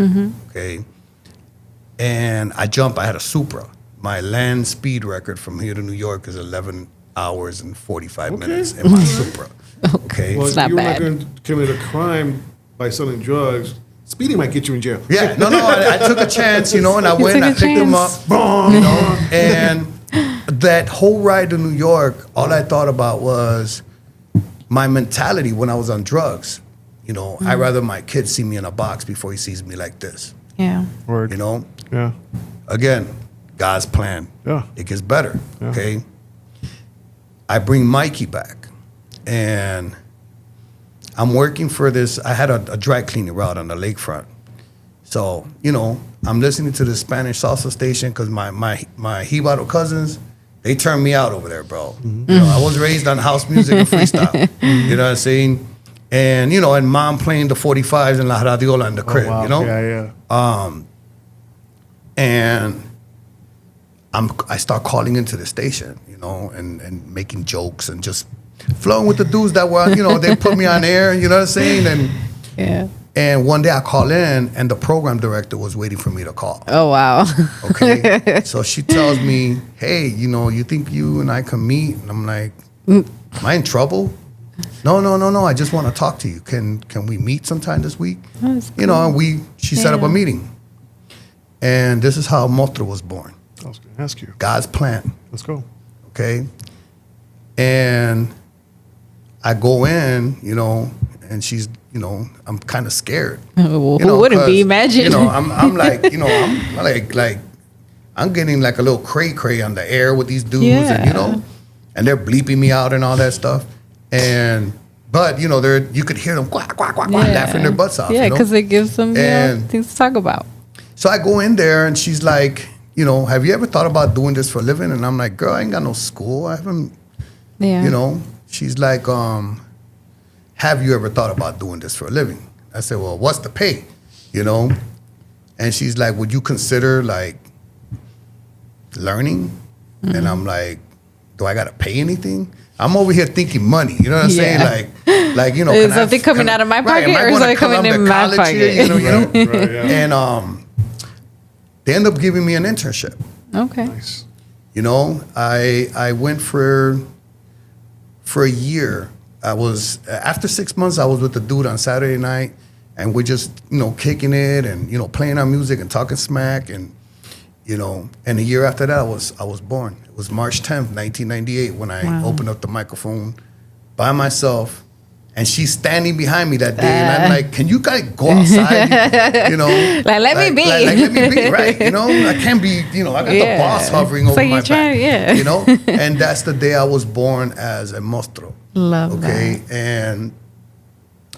Okay? And I had a Supra. My land speed record from here to New York is 11 hours and 45 minutes in my Supra. Okay? Well, It's not you're bad. not going to commit a crime by selling drugs. Speeding might get you in jail. Yeah, no, I took a chance, and I went and I took a picked him up, chance. and that whole ride to New York, all I thought about was my mentality when I was on drugs. I'd rather my kid see me in a box before he sees me like this. Yeah. Word. Yeah. Again, God's plan. Yeah. It gets better, Yeah. okay? I bring Mikey back, and I'm working for this. I had a dry cleaning route on the lakefront. So, I'm listening to the Spanish salsa station because my Jibaro cousins, they turned me out over there, bro. I was raised on house music and freestyle. You know what I'm saying? And, and mom playing the 45s and La Radiola in the crib, Oh, wow. Yeah. And I start calling into the station, and making jokes and just flowing with the dudes that were, they put me on air, you know what I'm saying? And Yeah. and one day I call in and the program director was waiting for me to call. Oh, wow. Okay. So she tells me, hey, you think you and I can meet? And I'm like, am I in trouble? No. I just want to talk to you. Can we meet sometime this week? That's And she set up a meeting. And this is how Mostró was born. I was going to ask you. God's plan. Let's go. Okay. And I go in, and she's, I'm kind of scared. Who wouldn't be? 'cause, Imagine. I'm like, I'm getting like a little cray on the air with these dudes, Yeah. and they're bleeping me out and all that stuff. But you could hear them quack, quack, quack, quack, laughing their butts off. Yeah, because it gives them And- things to talk about. So I go in there and she's like, have you ever thought about doing this for a living? And I'm like, girl, I ain't got no school. I haven't, Yeah. She's like, have you ever thought about doing this for a living? I said, well, what's the pay? And she's like, would you consider like learning? Mm-hmm. And I'm like, do I got to pay anything? I'm over here thinking money. You know what I'm saying? Like, Is something coming out of my pocket or is something coming in my pocket? Right, yeah. And they end up giving me an internship. Okay. Nice. I went for a year. After 6 months, I was with the dude on Saturday night, and we're just, kicking it and, playing our music and talking smack. And, and a year after that, I was born. It was March 10th, 1998, when I opened up the microphone by myself. And she's standing behind me that day, and I'm like, "Can you guys go outside? Let me be. Like, let me be, right? I can't be. I got the boss hovering over my back. And that's the day I was born as a Mostró. Love Okay, and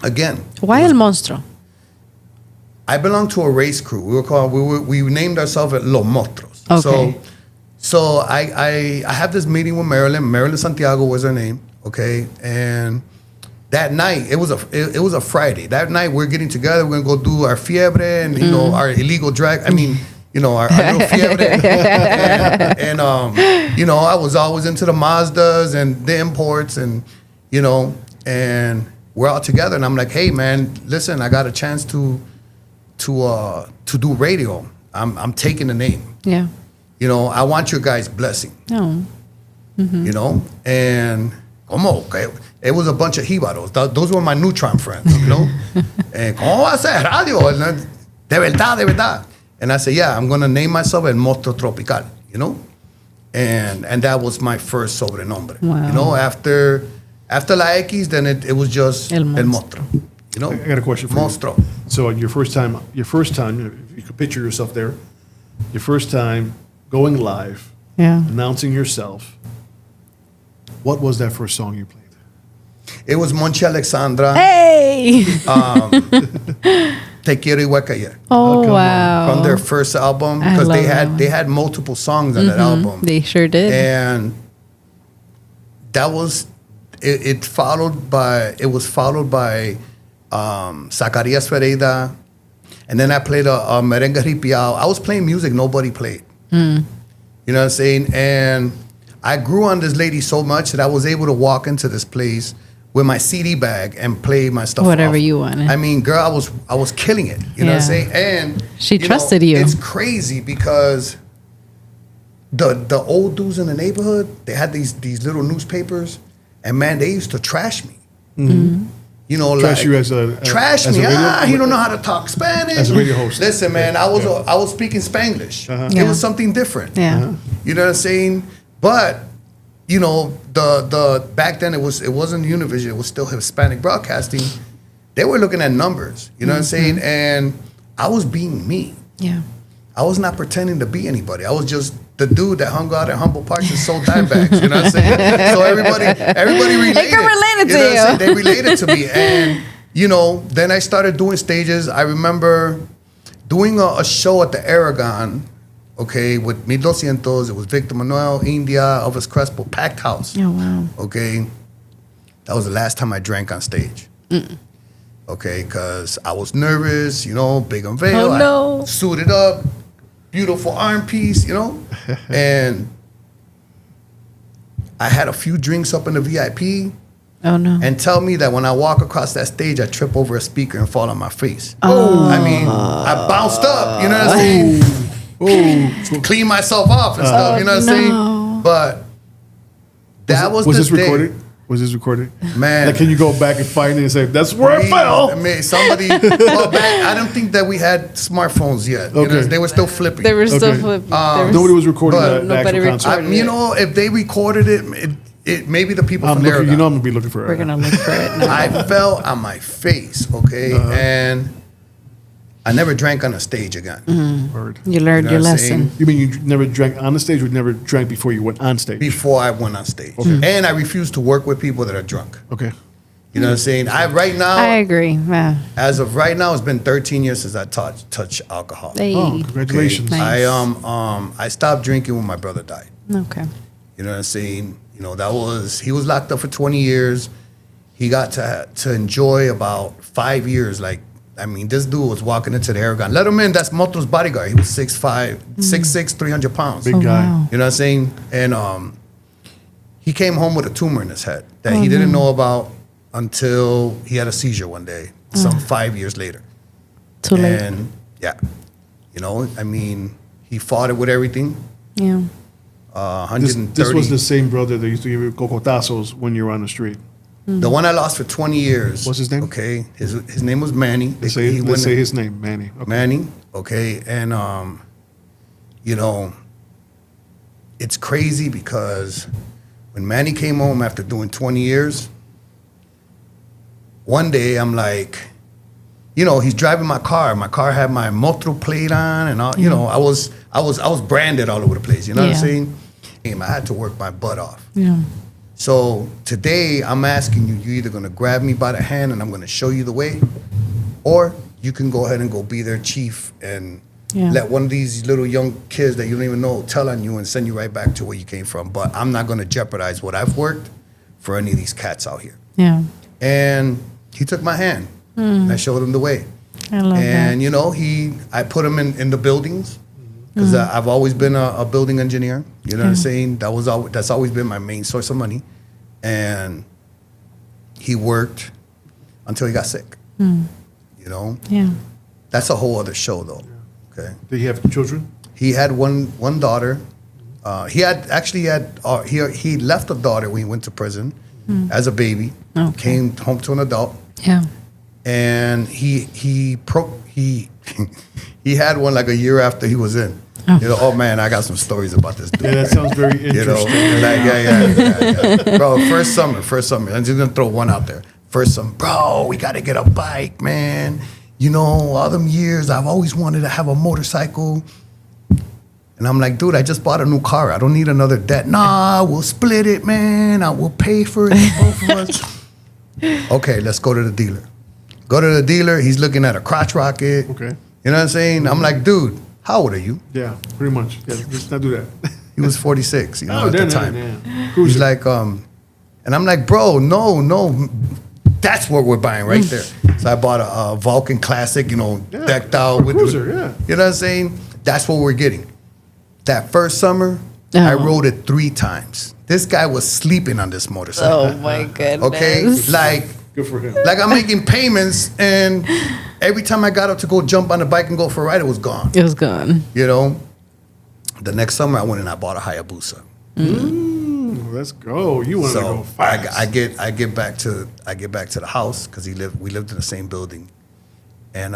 again, Why El Monstruo? I belong to a race crew. We named ourselves Los Mostros. Okay. So So I have this meeting with Marilyn. Marilyn Santiago was her name, okay? And that night, it was a Friday. That night, we're getting together. We're gonna go do our fiebre and you know our illegal drag. I mean, you know our little fiebre. and you know, I was always into the Mazdas and the imports, and you know, and we're all together. And I'm like, hey man, listen, I got a chance to do radio. I'm taking the name. Yeah. You know, I want your guys' blessing. No. You know, and okay, it was a bunch of jíbaros. Those were my neutron friends, you know. And ¿cómo va a ser radio? De verdad. And I said, yeah, I'm gonna name myself El Mostró Tropical, you know. And that was my first sobrenombre. Wow. You know, after La X, then it was just El Mostró. You know, I got a question for Mostró. you. So your first time, if you could picture yourself there, your first time going live, announcing yourself. What was that first song you played? It was Monchi Alexandra. Hey. Te quiero igual que ayer. Oh wow. From their first album, because they had multiple songs on that album. They sure did. And that was it was followed by Zacarias Ferreira, and then I played a merengue ripiao. I was playing music nobody played. You know what I'm saying? And I grew on this lady so much that I was able to walk into this place with my CD bag and play my stuff. Whatever off. you wanted. I mean, girl, I was killing it. You know what I'm saying? And she trusted you. It's crazy because the old dudes in the neighborhood, they had these little newspapers, and man, they used to trash me. You know, Trash like you as a trash as me. a radio, He don't know how to talk Spanish. as a radio host. Listen, man, I was speaking Spanglish. It was something different. Yeah. You know what I'm saying? But you know, the back then it wasn't Univision. It was still Hispanic Broadcasting. They were looking at numbers. You know what I'm saying? And I was being me. Yeah. I was not pretending to be anybody. I was just the dude that hung out at Humboldt Park and sold dime bags. You know what I'm saying? So everybody related. They can relate it You know what I'm to saying? you. They related to me. And, you know, then I started doing stages. I remember doing a show at the Aragon, okay, with 1200. It was Victor Manuel, India, Elvis Crespo, packed house. Oh, wow. Okay. That was the last time I drank on stage. Okay, because I was nervous, you know, big unveil. Oh, no. I suited up, beautiful arm piece, you know. And I had a few drinks up in the VIP. Oh, no. And tell me that when I walk across that stage, I trip over a speaker and fall on my face. Oh. I mean, I bounced up, you know what I'm saying? Clean myself off and stuff, you know what I'm saying? But that was this the day. recorded? Was this recorded? Man. Like, can you go back and find it and say, that's where I fell? I mean, somebody, well, back, I don't think that we had smartphones yet. You know, Okay. they were still flipping. They were still Okay. flipping. Nobody was recording but that the nobody actual concert. recorded You know, if they recorded it maybe the people from there. You know I'm going to be looking for it. We're going to look for it now. I fell on my face, okay? And I never drank on a stage again. Word. You learned You know your what I'm lesson. saying? You mean you never drank on the stage or you never drank before you went on stage? Before I went on stage. And I refuse to work with people that are drunk. Okay. You know what I'm saying? Right now, I agree. Yeah. as of right now, it's been 13 years since I touched alcohol. Hey. Oh, congratulations. Nice. I stopped drinking when my brother died. Okay. You know what I'm saying? You know, he was locked up for 20 years. He got to enjoy about 5 years. Like, I mean, this dude was walking into the Aragon. Let him in, that's Motro's bodyguard. He was 6'5", 6'6", 300 pounds. Big guy. Wow. You know what I'm saying? And he came home with a tumor in his head that he didn't know about until he had a seizure one day, some 5 years later. Too late. And, yeah, you know, I mean, he fought it with everything. Yeah. 130. This was the same brother that used to give you cocotazos when you were on the street. The one I lost for 20 years. What's his name? Okay, his name was Manny. Let's say his name, Manny. Okay. Manny. Okay, and you know, it's crazy because when Manny came home after doing 20 years, one day I'm like, you know, he's driving my car. My car had my Mostró plate on, and all. You know, I was branded all over the place. You know what I'm saying? I had to work my butt off. Yeah. So today I'm asking you, you're either gonna grab me by the hand and I'm gonna show you the way, or you can go ahead and go be their chief and Yeah. let one of these little young kids that you don't even know tell on you and send you right back to where you came from. But I'm not going to jeopardize what I've worked for any of these cats out here. Yeah. And he took my hand. And I showed him the way. I love that. And, you know, I put him in the buildings because I've always been a building engineer. You know what I'm saying? That's always been my main source of money. And he worked until he got sick. You know? Yeah. That's a whole other show, though. Okay. Did he have children? He had one daughter. He left a daughter when he went to prison as a baby. Okay. Came home to an adult. Yeah. And he had one like a year after he was in. Oh. You know, oh man, I got some stories about this dude. Yeah, that sounds very You know, interesting. like yeah. Bro, first summer. I'm just gonna throw one out there. First summer, bro, we gotta get a bike, man. You know, all them years I've always wanted to have a motorcycle. And I'm like, dude, I just bought a new car. I don't need another debt. Nah, we'll split it, man. We'll pay for it, both of us. Okay, let's go to the dealer. Go to the dealer. He's looking at a crotch rocket. Okay. You know what I'm saying? I'm like, dude, how old are you? Yeah, pretty much. Yeah, let's not do that. He was 46, you know, at the damn, time. damn. He's like, and I'm like, bro, no, that's what we're buying right there. So I bought a Vulcan Classic, you know, Yeah, decked out with cruiser, yeah. You know what I'm saying? That's what we're getting. That first summer, I rode it 3 times. This guy was sleeping on this motorcycle. Oh my goodness. Okay, like Good for him. like I'm making payments, and every time I got up to go jump on the bike and go for a ride, it was gone. It was gone. You know, the next summer I went and I bought a Hayabusa. Let's go. You want to So go fast. I get back to the house because we lived in the same building, and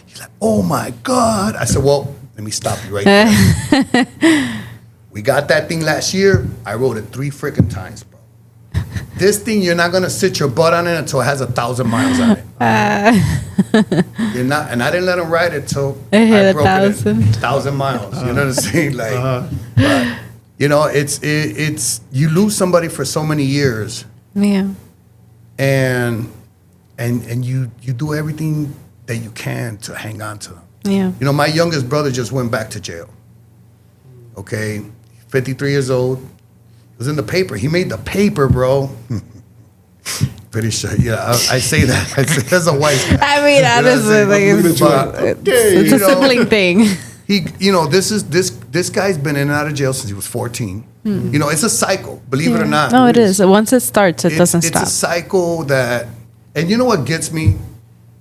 he's like, oh my God. I said, well, let me stop you right there. We got that thing last year. I rode it 3 freaking times, bro. This thing, you're not gonna sit your butt on it until it has 1,000 miles on it. You're not, and I didn't let him ride it till It hit I broke 1,000. 1,000 miles. You know what I'm saying? Like, but, you know, it's you lose somebody for so many years, Yeah. and you do everything that you can to hang on to them. Yeah. You know, my youngest brother just went back to jail. Okay, 53 years old. It was in the paper. He made the paper, bro. Pretty sure. Yeah, I say that. I say, that's a white guy. I mean, honestly, like, it's a sibling thing. He, you know, this guy's been in and out of jail since he was 14. You know, it's a cycle. Believe it or not. No, it is. Once it starts, it doesn't stop. It's a cycle that, and you know what gets me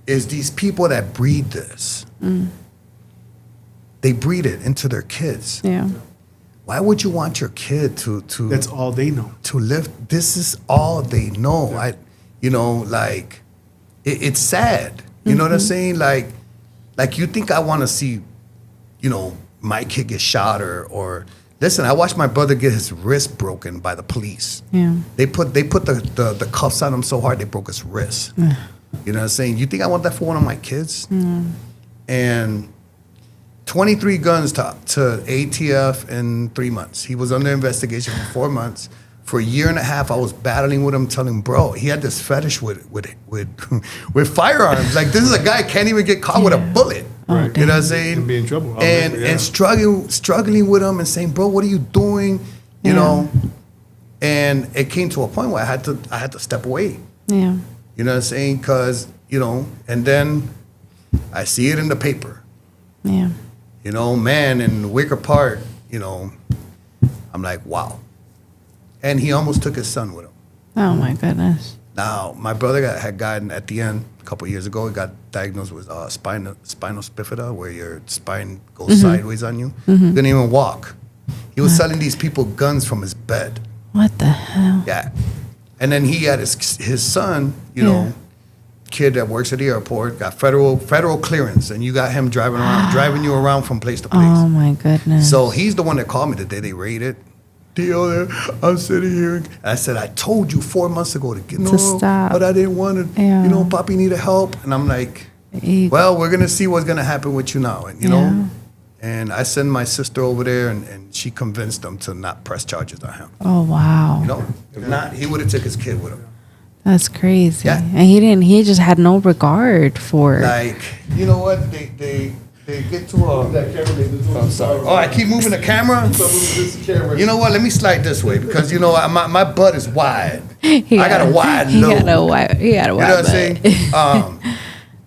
is these people that breed this. They breed it into their kids. Yeah. Why would you want your kid to That's all they know. to live? This is all they know. You know, like it's sad. You know what I'm saying? Like you think I want to see, you know, my kid get shot or listen. I watched my brother get his wrist broken by the police. Yeah. They put the cuffs on him so hard they broke his wrist. You know what I'm saying? You think I want that for one of my kids? And 23 guns to ATF in 3 months. He was under investigation for 4 months. For a year and a half, I was battling with him, telling him, bro, he had this fetish with firearms. Like, this is a guy can't even get caught with a bullet. Right. You know what I'm saying? Can be in trouble. And struggling with him and saying, bro, what are you doing? You know? And it came to a point where I had to step away. Yeah. You know what I'm saying? Because, you know, and then I see it in the paper. Yeah. You know, man, in Wicker Park, you know, I'm like, wow. And he almost took his son with him. Oh my goodness. Now, my brother had gotten, at the end, a couple of years ago, he got diagnosed with spinal bifida, where your spine goes sideways on you. Couldn't even walk. He was selling these people guns from his bed. What the hell? Yeah. And then he had his son, you know, kid that works at the airport, got federal clearance, and you got him driving you around from place to place. Oh my goodness. So he's the one that called me the day they raided. Theo, I'm sitting here. And I said, I told you 4 months ago to stop. But I didn't want to, Yeah. you know, Papi needed help. And I'm like, well, we're going to see what's going to happen with you now. And, you know, and I sent my sister over there, and she convinced them to not press charges on him. Oh wow. You know, if not, he would have took his kid with him. That's crazy. Yeah. And he just had no regard for. Like, you know what? They They get to I'm sorry. Oh, I keep moving the camera? You know what? Let me slide this way because, my butt is wide. I got a wide load. He got a wide You know what I'm saying?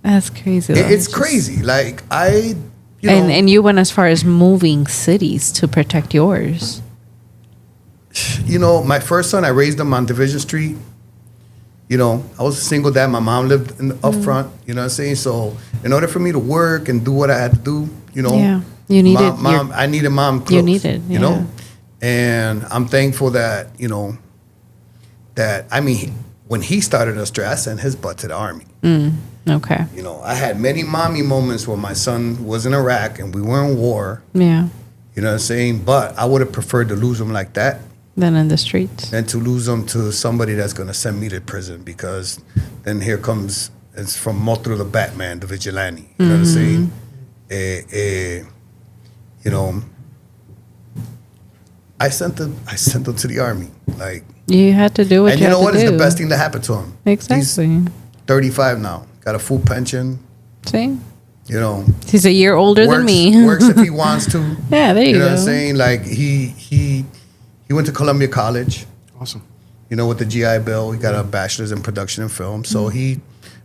That's crazy. It's crazy. Like, and you went as far as moving cities to protect yours. My first son, I raised him on Division Street. I was a single dad. My mom lived up front. You know what I'm saying? So in order for me to work and do what I had to do, you needed mom. I needed mom close. You needed, you know, and I'm thankful that when he started us, I sent his butt to the Army. Okay. I had many mommy moments where my son was in Iraq and we were in war. Yeah. You know what I'm saying? But I would have preferred to lose him like that. Than in the streets. And to lose them to somebody that's going to send me to prison because then here comes, it's from Mostró the Batman, the vigilante. You know what I'm saying? I sent them to the Army. Like, you had to do what you had to do. And you know what? It's the best thing that happened to him. Exactly. He's 35 now. Got a full pension. See? He's a year older than me. Works if he wants to. Yeah, there you go. You know what I'm saying? Like, he went to Columbia College. Awesome. With the GI Bill. He got a bachelor's in production and film. So he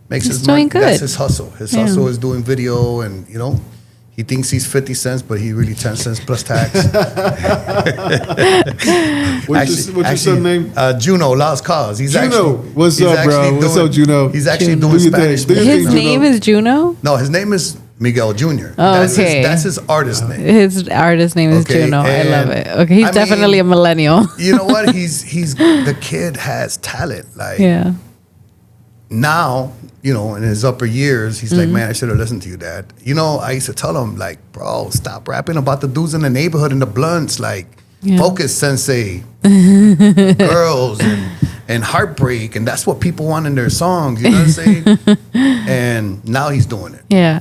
makes He's his doing money. good. That's his hustle. His hustle is doing video and, he thinks he's 50 cents, but he really 10 cents plus tax. What's your son's name? Juno, Lost Cause. Juno. What's up, bro? What's up, Juno? He's actually Juno. doing Spanish music. His now. name is Juno? No, his name is Miguel Jr. Oh, okay. That's his artist name. His artist name is Juno. I love it. Okay, he's definitely a millennial. You know what? He's the kid has talent. Like, now, in his upper years, he's like, man, I should have listened to you, Dad. I used to tell him, like, bro, stop rapping about the dudes in the neighborhood and the blunts. Like, focus, sensei. Girls and heartbreak. And that's what people want in their songs. You know what I'm saying? And now he's doing it. Yeah.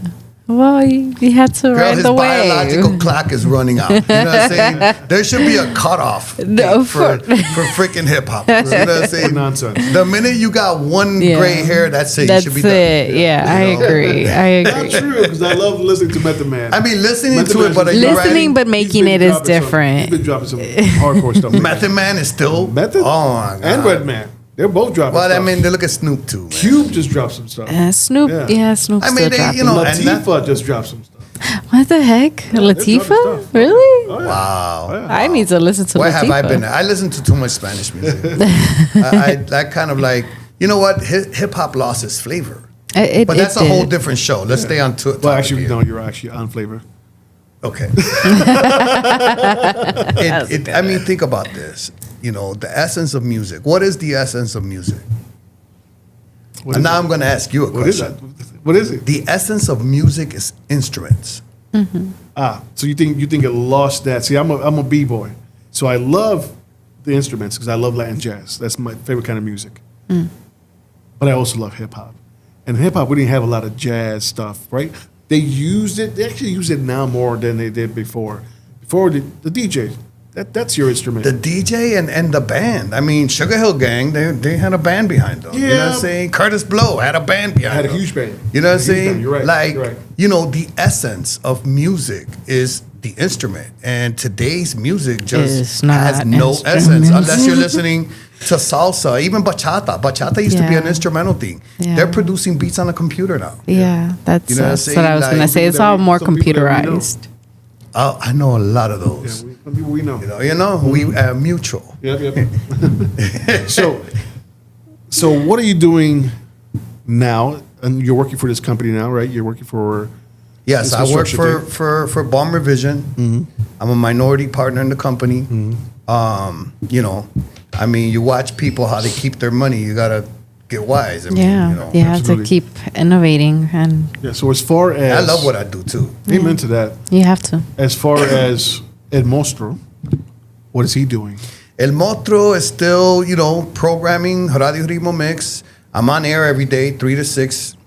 Well, he had to ride the wave. His biological clock is running out. You know what I'm saying? There should be a cutoff for freaking hip hop. You know what I'm saying? Nonsense. The minute you got one gray hair, that's it. That's you should be it. done. Yeah, I agree. Not true, because I love listening to Method Man. I mean, listening Method to Man it, but listening, but making it is different. He's been dropping some hardcore stuff. Method Man is still Method. Oh my God. And Redman. They're both dropping. Well, stuff. I mean, they look at Snoop too. Man. Cube just dropped some stuff. Snoop, Snoop. I mean, Latifah just dropped some stuff. What the heck? Latifah? stuff. Really? Oh, yeah. Wow. Oh, yeah. I need to listen to Where Latifah. have I been? I listen to too much Spanish music. I kind of like, you know what? Hip hop lost its flavor. But that's a whole different show. Let's stay on to it. Well, actually, no, you're actually on flavor. Okay. I mean, think about this. The essence of music. What is the essence of music? And now I'm going to ask you a question. What is it? The essence of music is instruments. So you think it lost that? See, I'm a b-boy, so I love the instruments because I love Latin jazz. That's my favorite kind of music. But I also love hip hop, and hip hop we didn't have a lot of jazz stuff, right? They used it. They actually use it now more than they did before. Before the DJ. That's your instrument. The DJ and the band. I mean, Sugar Hill Gang, they had a band behind them. Yeah. You know what I'm saying? Curtis Blow had a band behind them. Had a huge band. You know what I'm saying? You're right. Like, You're right. The essence of music is the instrument. And today's music just has no essence unless you're listening to salsa, even bachata. Bachata used to be an instrumental thing. Yeah. They're producing beats on a computer now. Yeah, that's, You know what I'm that's saying? what I was going to Like, say. It's all more some people that we know. computerized. I know a lot of those. Yeah, some people we know. We mutual. Yep. So what are you doing now? And you're working for this company now, right? You're working for Yes, this I work construction thing? for Bomb Revision. I'm a minority partner in the company. I mean, you watch people how they keep their money. You gotta get wise. I mean, You have to absolutely. keep innovating, and Yeah. So as far as I love what I do too. amen to that. you have to. As far as El Mostró, what is he doing? El Mostró is still, programming Radio Ritmo mix. I'm on air every day, 3 to 6,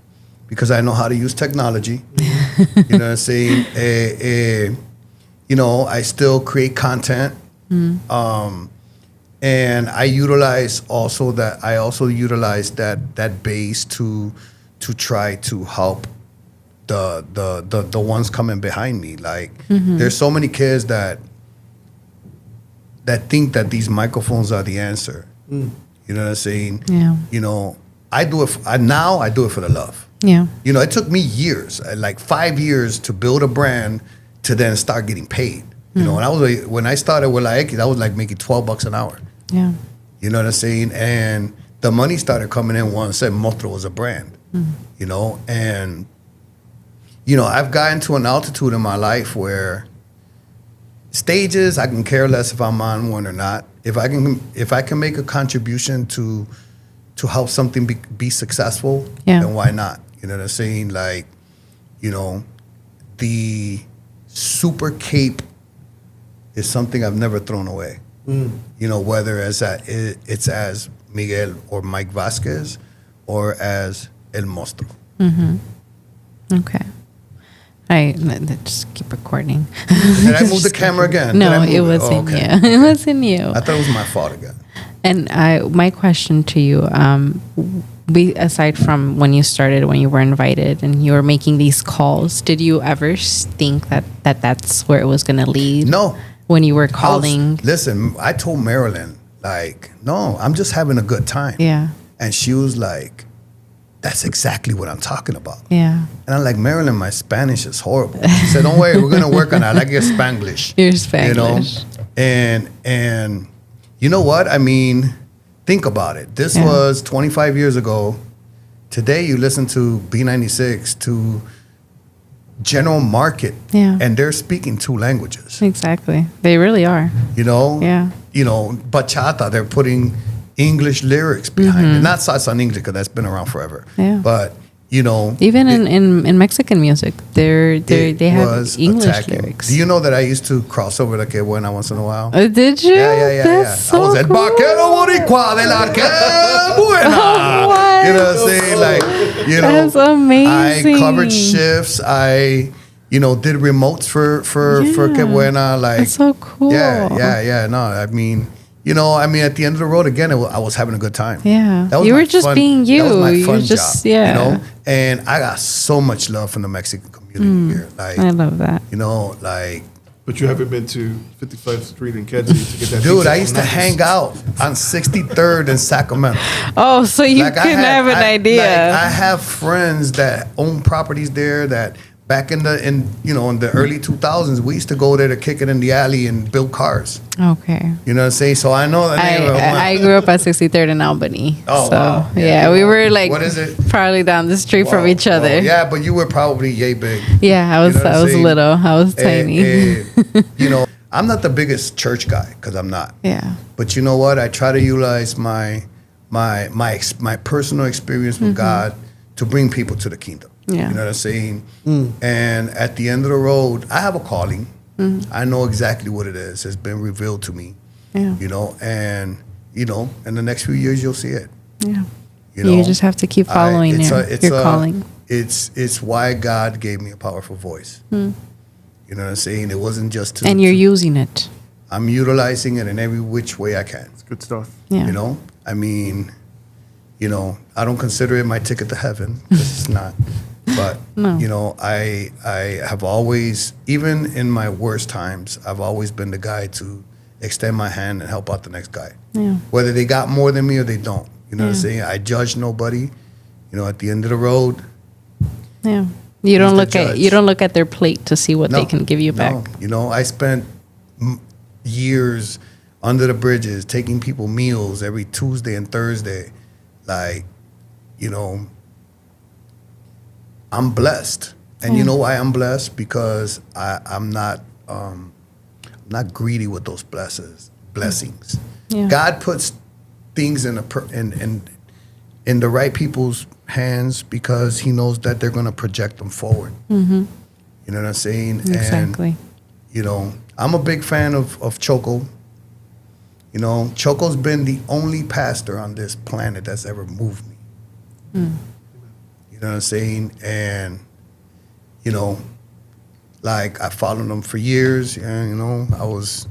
because I know how to use technology. You know what I'm saying? I still create content. And I also utilize that base to try to help the ones coming behind me. Like there's so many kids that think that these microphones are the answer. You know what I'm saying? Yeah. You know, I do it. Now I do it for the love. Yeah. You know, it took me years, like 5 years, to build a brand to then start getting paid. You know, and when I started with Laekis, I was like making $12 an hour. Yeah. You know what I'm saying? And the money started coming in once Mostró was a brand. You know, and you know, I've gotten to an altitude in my life where stages, I can care less if I'm on one or not. If I can make a contribution to help something be successful, then why not? You know what I'm saying? Like, you know, the super cape is something I've never thrown away. You know, whether it's as Miguel or Mike Vázquez or as El Mostró. Okay. I just keep recording. Did I move the camera again? No, it wasn't you. It wasn't you. I thought it was my fault again. And my question to you, aside from when you started, when you were invited and you were making these calls, did you ever think that that's where it was going to lead? No. When you were calling? Listen, I told Marilyn, like, no, I'm just having a good time. Yeah. And she was like, that's exactly what I'm talking about. Yeah. And I'm like, Marilyn, my Spanish is horrible. She said, don't worry, we're going to work on that. I like your Spanglish. Your Spanglish. You know? And you know what? I mean, think about it. This was 25 years ago. Today, you listen to B96, to general market, and they're speaking 2 languages. Exactly. They really are. You know? Yeah. You know, bachata, they're putting English lyrics behind it. Not salsa en English, because that's been around forever. Yeah. But, you know. Even in Mexican music, they have English attacking. lyrics. Do you know that I used to cross over the que buena once in a while? Did you? Yeah. That's so I was el cool. vaquero boricua de la que buena. Oh, what? You know what I'm saying? Like, you know. That's amazing. I covered shifts. I, you know, did remotes for que buena. Like, that's so cool. Yeah. No, I mean, you know, at the end of the road, again, I was having a good time. Yeah. That was You my were just fun- being you. That was my You fun were just, job, yeah. You know? And I got so much love from the Mexican community here. Like, I love that. you know, like, But you haven't been to 55th Street in Kedzie to get that dude, pizza I used to from Nando's. hang out on 63rd in Sacramento. Oh, so you Like, can have an idea. Like, I have friends that own properties there that back in the early 2000s, we used to go there to kick it in the alley and build cars. Okay. You know what I'm saying? So I know the name. I grew up at 63rd in Albany. Oh, so, wow. Yeah, we were like, what is it? probably down the street from each other. Yeah, but you were probably yay big. Yeah, I was You know what I'm saying? little. I was tiny. You know, I'm not the biggest church guy, because I'm not. Yeah. But you know what? I try to utilize my personal experience with God to bring people to the kingdom. Yeah. You know what I'm saying? And at the end of the road, I have a calling. I know exactly what it is. It's been revealed to me. Yeah. You know, and you know, in the next few years, you'll see it. Yeah. You know, You just have to keep following your calling. It's why God gave me a powerful voice. You know what I'm saying? It wasn't just to. And you're using it. I'm utilizing it in every which way I can. It's good stuff. Yeah. You know, I mean, you know, I don't consider it my ticket to heaven, because it's not. But No. you know, I have always, even in my worst times, I've always been the guy to extend my hand and help out the next guy. Yeah. Whether they got more than me or they don't. You know what I'm saying? I judge nobody. You know, at the end of the road. Yeah. You don't the look at their plate to see what they can give you back. No. You know, I spent years under the bridges taking people meals every Tuesday and Thursday. Like, you know, I'm blessed. And you know why I'm blessed? Because I'm not greedy with those blessings. Yeah. God puts things in the right people's hands because he knows that they're going to project them forward. You know what I'm saying? Exactly. And, you know, I'm a big fan of Choco. You know, Choco's been the only pastor on this planet that's ever moved me. You know what I'm saying? And, you know, like, I followed him for years. And, you know, I was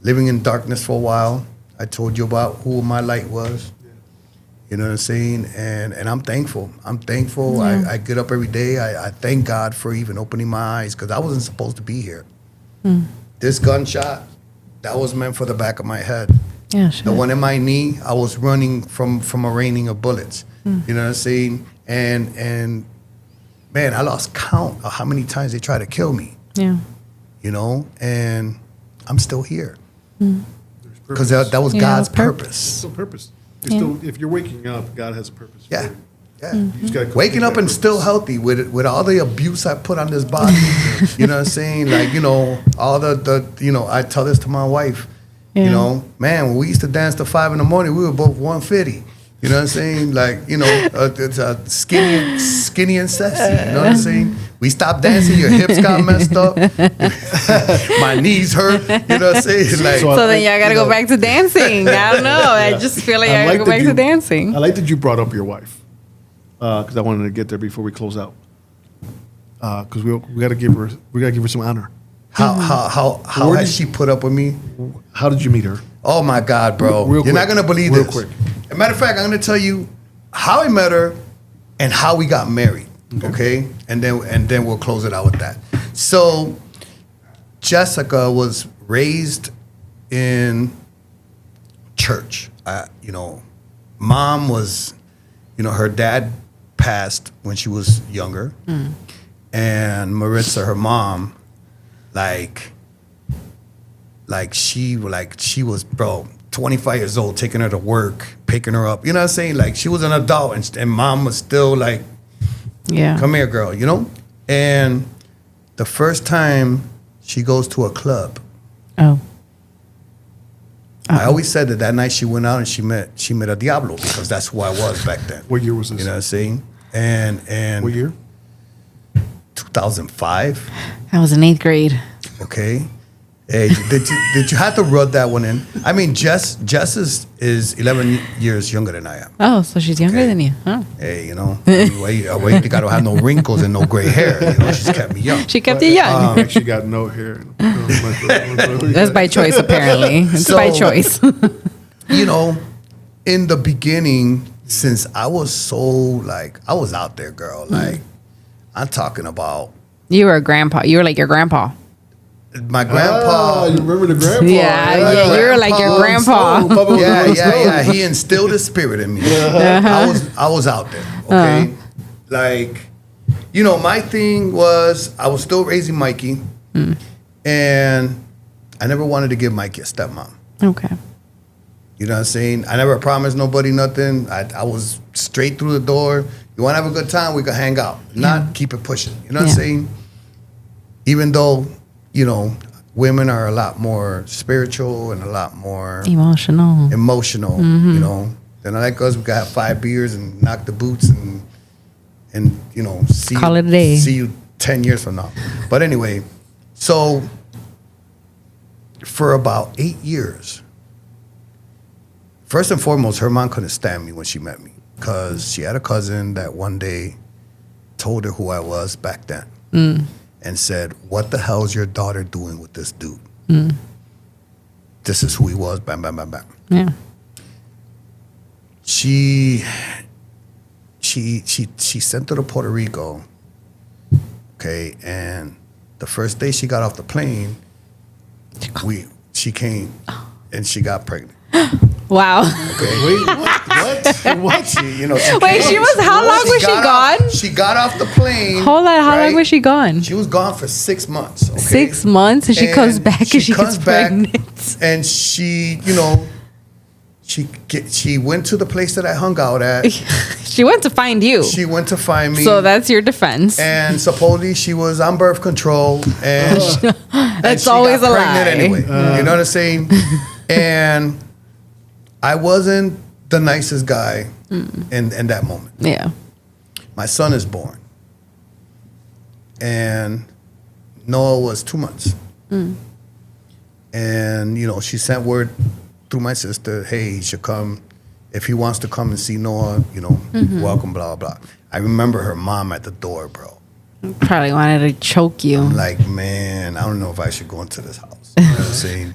living in darkness for a while. I told you about who my light was. You know what I'm saying? And I'm thankful. I get up every day. I thank God for even opening my eyes because I wasn't supposed to be here. This gunshot, that was meant for the back of my head. Yeah, sure. The one in my knee, I was running from a raining of bullets. You know what I'm saying? And man, I lost count of how many times they tried to kill me. Yeah. You know, and I'm still here because that was God's purpose. Still purpose. Still, if you're waking up, God has a purpose. Yeah. For you. Yeah. You just gotta Waking up and purpose. still healthy with all the abuse I put on this body. You know what I'm saying? Like, you know, all the you know, I tell this to my wife, you know, man, when we used to dance till 5 a.m, we were both 150. You know what I'm saying? Like, you know, it's skinny and sassy. You know what I'm saying? We stopped dancing, your hips got messed up, my knees hurt. You know what I'm saying? Like, So then y'all gotta go back to dancing. I don't know. I just feel like I gotta go back to dancing. I like that you brought up your wife because I wanted to get there before we close out. Because we got to give her some honor. how has she put up with me? How did you meet her? Oh my God, bro! Real You're not quick. gonna believe Real this. quick. As a matter of fact, I'm gonna tell you how I met her and how we got married. Okay, and then we'll close it out with that. So, Jessica was raised in church. You know, mom was, you know, her dad passed when she was younger, and Maritza, her mom, like she was, bro, 25 years old, taking her to work, picking her up. You know what I'm saying? Like, she was an adult, and mom was still like, Yeah. come here, girl, you know? And the first time she goes to a club, Oh. I always said that night she went out and she met a Diablo because that's who I was back then. What year was this? You know what I'm saying? And What year? 2005. I was in 8th grade. Okay. Hey, did you have to rub that one in? I mean, Jess is 11 years younger than I am. Oh, so she's younger Okay. than you. Oh. Hey, you know, why you think I don't have no wrinkles and no gray hair? You know, she's kept me young. She kept you young. Like she got no hair. That's by choice, apparently. It's So- by choice. You know, in the beginning, since I was so like, I was out there, girl. Like, I'm talking about You were a grandpa. You were like your grandpa. my grandpa. You remember the grandpa? Yeah, you were like your grandpa. Yeah. He instilled a spirit in me. I was out there. Okay, like, you know, my thing was I was still raising Mikey, and I never wanted to give Mikey a stepmom. Okay. You know what I'm saying? I never promised nobody nothing. I was straight through the door. You want to have a good time? We can hang out. Not keep it pushing. You know what I'm saying? Even though, you know, women are a lot more spiritual and a lot more Emotional. you know. Then like us, we got to have 5 beers and knock the boots and you know, Call it a day. See you 10 years from now. But anyway, so for about 8 years, first and foremost, her mom couldn't stand me when she met me because she had a cousin that one day told her who I was back then and said, "What the hell is your daughter doing with this dude?" This is who he was, bam, bam, bam, bam. Yeah. She sent her to Puerto Rico, okay, and the first day she got off the plane, she came and she got pregnant. Wow. Okay. Wait, what? She Wait, came- she was, how long was she gone? She got off the plane. Hold on, how long right? was she gone? She was gone for 6 months. Okay? 6 months, and she comes back and she comes gets back, pregnant. and she, you know, she went to the place that I hung out at. She went to find you. She went to find me. So that's your defense. And supposedly she was on birth control, and That's she always got a pregnant lie. anyway. You know what I'm saying? And I wasn't the nicest guy in that moment. Yeah. My son is born, and Noah was 2 months. And you know, she sent word through my sister, "Hey, he should come. If he wants to come and see Noah, you know, welcome, blah, blah, blah." I remember her mom at the door, bro. Probably wanted to choke you. I'm like, man, I don't know if I should go into this house. You know what I'm saying?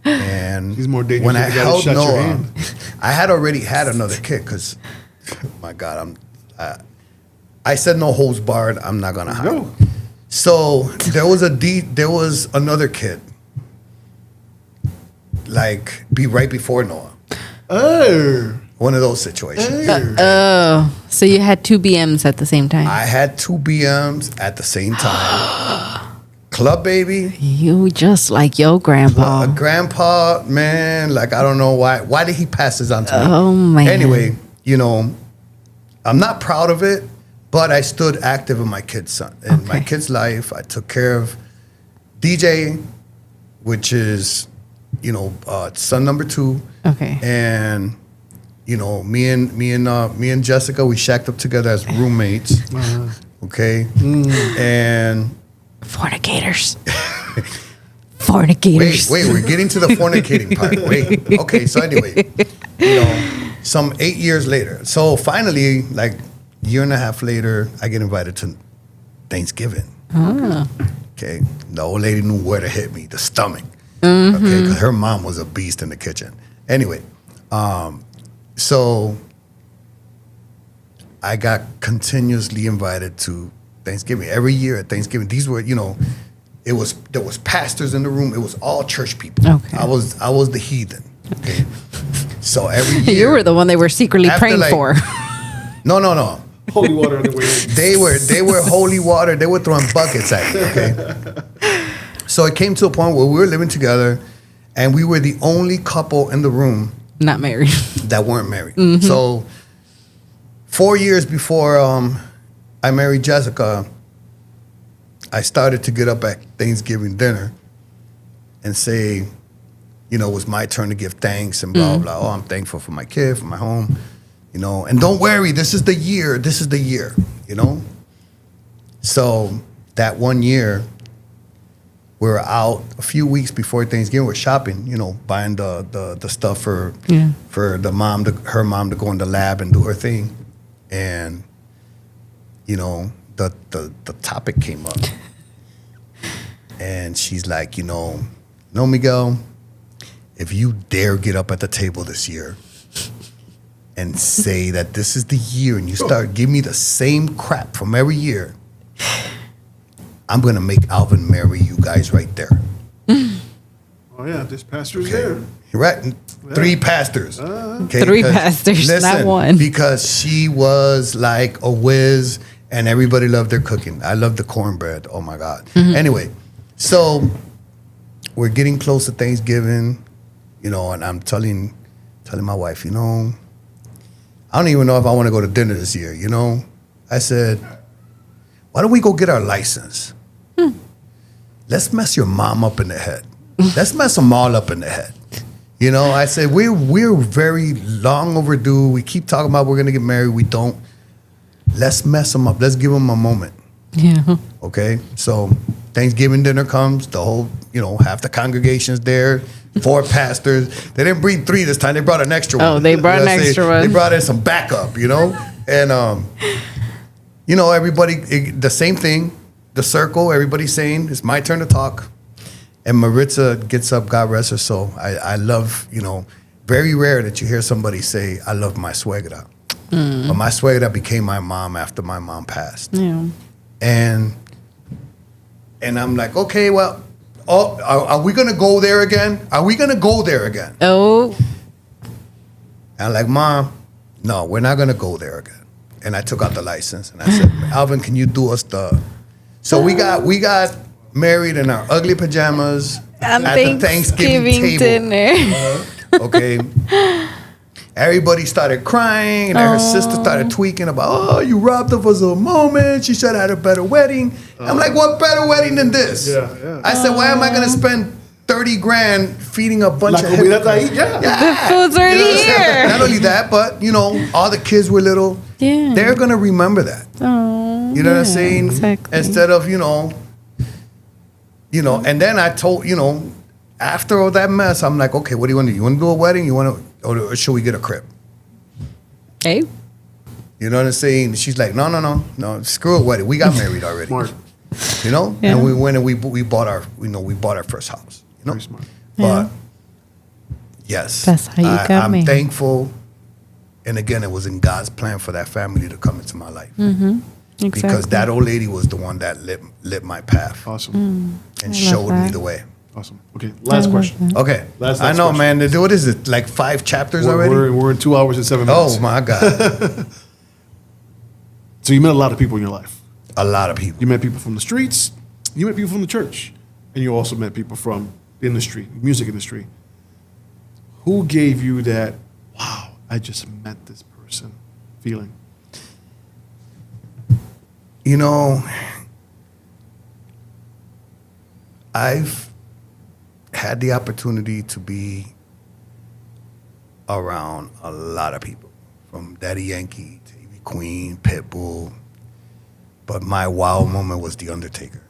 And He's more dangerous when if I you gotta held shut your Noah, hand. I had already had another kid because, my God, I said no holds barred. I'm not gonna hide. No. So there was another kid, like right before Noah. Oh. One of those situations. Oh, so you had 2 BMs at the same time. I had 2 BMs at the same time. Club baby. You just like your grandpa. Grandpa, man, like I don't know why. Why did he pass this on to me? Oh, man. Anyway, I'm not proud of it, but I stood active in my kid's my kid's life. I took care of DJ, which is, son number 2. Okay. And me and Jessica, we shacked up together as roommates. Okay. And Fornicators. Fornicators. wait, we're getting to the fornicating part. Wait. Okay, so anyway, some 8 years later. So finally, like a year and a half later, I get invited to Thanksgiving. Oh. Okay. The old lady knew where to hit me, the stomach. Okay, because her mom was a beast in the kitchen. Anyway, so I got continuously invited to Thanksgiving. Every year at Thanksgiving, these were, there was pastors in the room. It was all church people. Okay. I was the heathen. Okay. So every year, You were the one they were secretly After, praying like- for. No. Holy water on the way. They were holy water. They were throwing buckets at me. Okay. So it came to a point where we were living together, and we were the only couple in the room Not married. that weren't married. So 4 years before I married Jessica, I started to get up at Thanksgiving dinner and say, it was my turn to give thanks and blah, blah. Oh, I'm thankful for my kid, for my home, and don't worry, this is the year, So that one year, we were out a few weeks before Thanksgiving. We're shopping, buying the stuff for her mom to go in the lab and do her thing, and the topic came up, and she's like, no, Miguel, if you dare get up at the table this year and say that this is the year, and you start giving me the same crap from every year, I'm going to make Alvin marry you guys right there. Oh, yeah, this pastor's there. Right? 3 pastors. Okay, 3 'cause- pastors, not one. Because she was like a whiz, and everybody loved their cooking. I love the cornbread. Oh, my God. Anyway, so we're getting close to Thanksgiving, and I'm telling my wife, I don't even know if I want to go to dinner this year, I said, why don't we go get our license? Let's mess your mom up in the head. Let's mess them all up in the head. I said, we're very long overdue. We keep talking about we're going to get married. We don't. Let's mess them up. Let's give them a moment. Yeah. Okay? So Thanksgiving dinner comes. The whole, half the congregation's there. 4 pastors. They didn't bring 3 this time. They brought an extra one. Oh, they brought an extra one. They brought in some backup, And, everybody, the same thing. The circle, everybody's saying, it's my turn to talk. And Maritza gets up, God rest her soul. I love, very rare that you hear somebody say, I love my suegra. But my suegra became my mom after my mom passed. Yeah. And I'm like, okay, well, are we going to go there again? Are we going to go there again? Oh. And I'm like, Mom, no, we're not going to go there again. And I took out the license and I said, Alvin, can you do us the... So we got married in our ugly pajamas at the Thanksgiving table. dinner. Okay. Everybody started crying, and her sister started tweaking about, you robbed us of a moment. She said I had a better wedding. I'm like, what better wedding than this? Yeah. I said, why am I going to spend 30 grand feeding a bunch La of comida está ahí, yeah. The food's already here. Not only that, but, all the kids were little. Yeah. They're going to remember that. Oh. You know what I'm saying? Exactly. Instead of, and then I told, after all that mess, I'm like, okay, what do you want to do? You want to do a wedding? Or should we get a crib? Hey. You know what I'm saying? She's like, no, screw a wedding. We got married already. Smart. Yeah. And we went and we bought our, we bought our first house. Very smart. But Yes. That's how you got me. I'm thankful. And again, it was in God's plan for that family to come into my life. Exactly. Because that old lady was the one that lit my path Awesome. and showed me the way. Awesome. Okay, last question. Okay. Last I know, question. man. What is it? Like 5 chapters already? We're in 2 hours and 7 minutes. Oh, my God. So you met a lot of people in your life. A lot of people. You met people from the streets. You met people from the church. And you also met people from the industry, music industry. Who gave you that, wow, I just met this person feeling? You know, I've had the opportunity to be around a lot of people, from Daddy Yankee to Ivy Queen, Pitbull. But my wow moment was The Undertaker.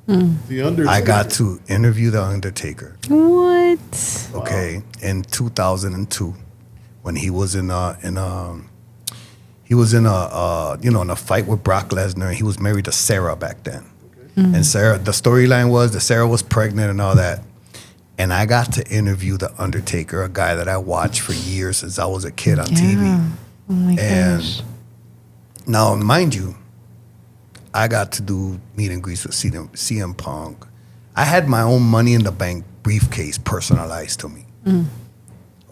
The Undertaker. I got to interview The Undertaker. What? Okay, in 2002, when he was in a fight with Brock Lesnar. He was married to Sarah back then, and Sarah. The storyline was that Sarah was pregnant and all that. And I got to interview The Undertaker, a guy that I watched for years since I was a kid on TV. Oh my And gosh. now, mind you, I got to do meet and greets with CM Punk. I had my own Money in the Bank briefcase personalized to me.